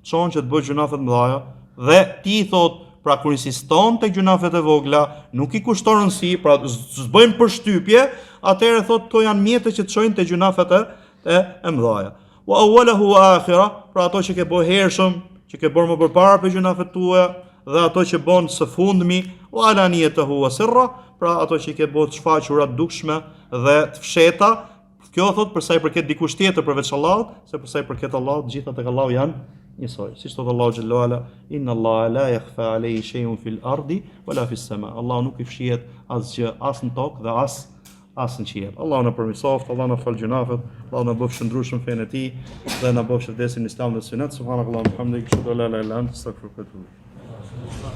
Çon që të bësh gjunafe të mdhaja. Dhe ti thot, pra kur insiston te gjunafet e vogla, nuk i kushton rëndësi, pra s'bëjnë përshtypje, atëherë thot to janë mjete që të çojnë te gjunafet e mdhaja. Wa awwalahu wa akhira, pra ato që ke bërë hershëm, që ke bërë më përpara për gjunafet tuaja, dhe ato që bën së fundmi, wa alaniyatuhu wa sirra, pra ato që ke bërë të shfaqura, të dukshme dhe të fsheta. Kjo thot për sa i përket dikush tjetër përveç Allahut, se për sa i përket Allahut, gjithë tek Allahu janë njësoj. Siç thot Allahu xhallahu ala, inna Allaha la yakhfa alayhi shay'un fil ardi wala fis sama. Allahu nuk i fshihet asgjë as në tokë dhe as në qiell. Allahu na përmirësoft, Allahu na fal gjunafet, Allahu na bëf shndrueshëm fenë e tij dhe na bëf shëndesin në Islam dhe Sunet. Subhanallahu wa bihamdihi, ashhadu an la ilaha illa anta, astaghfiruka wa atubu ilaik.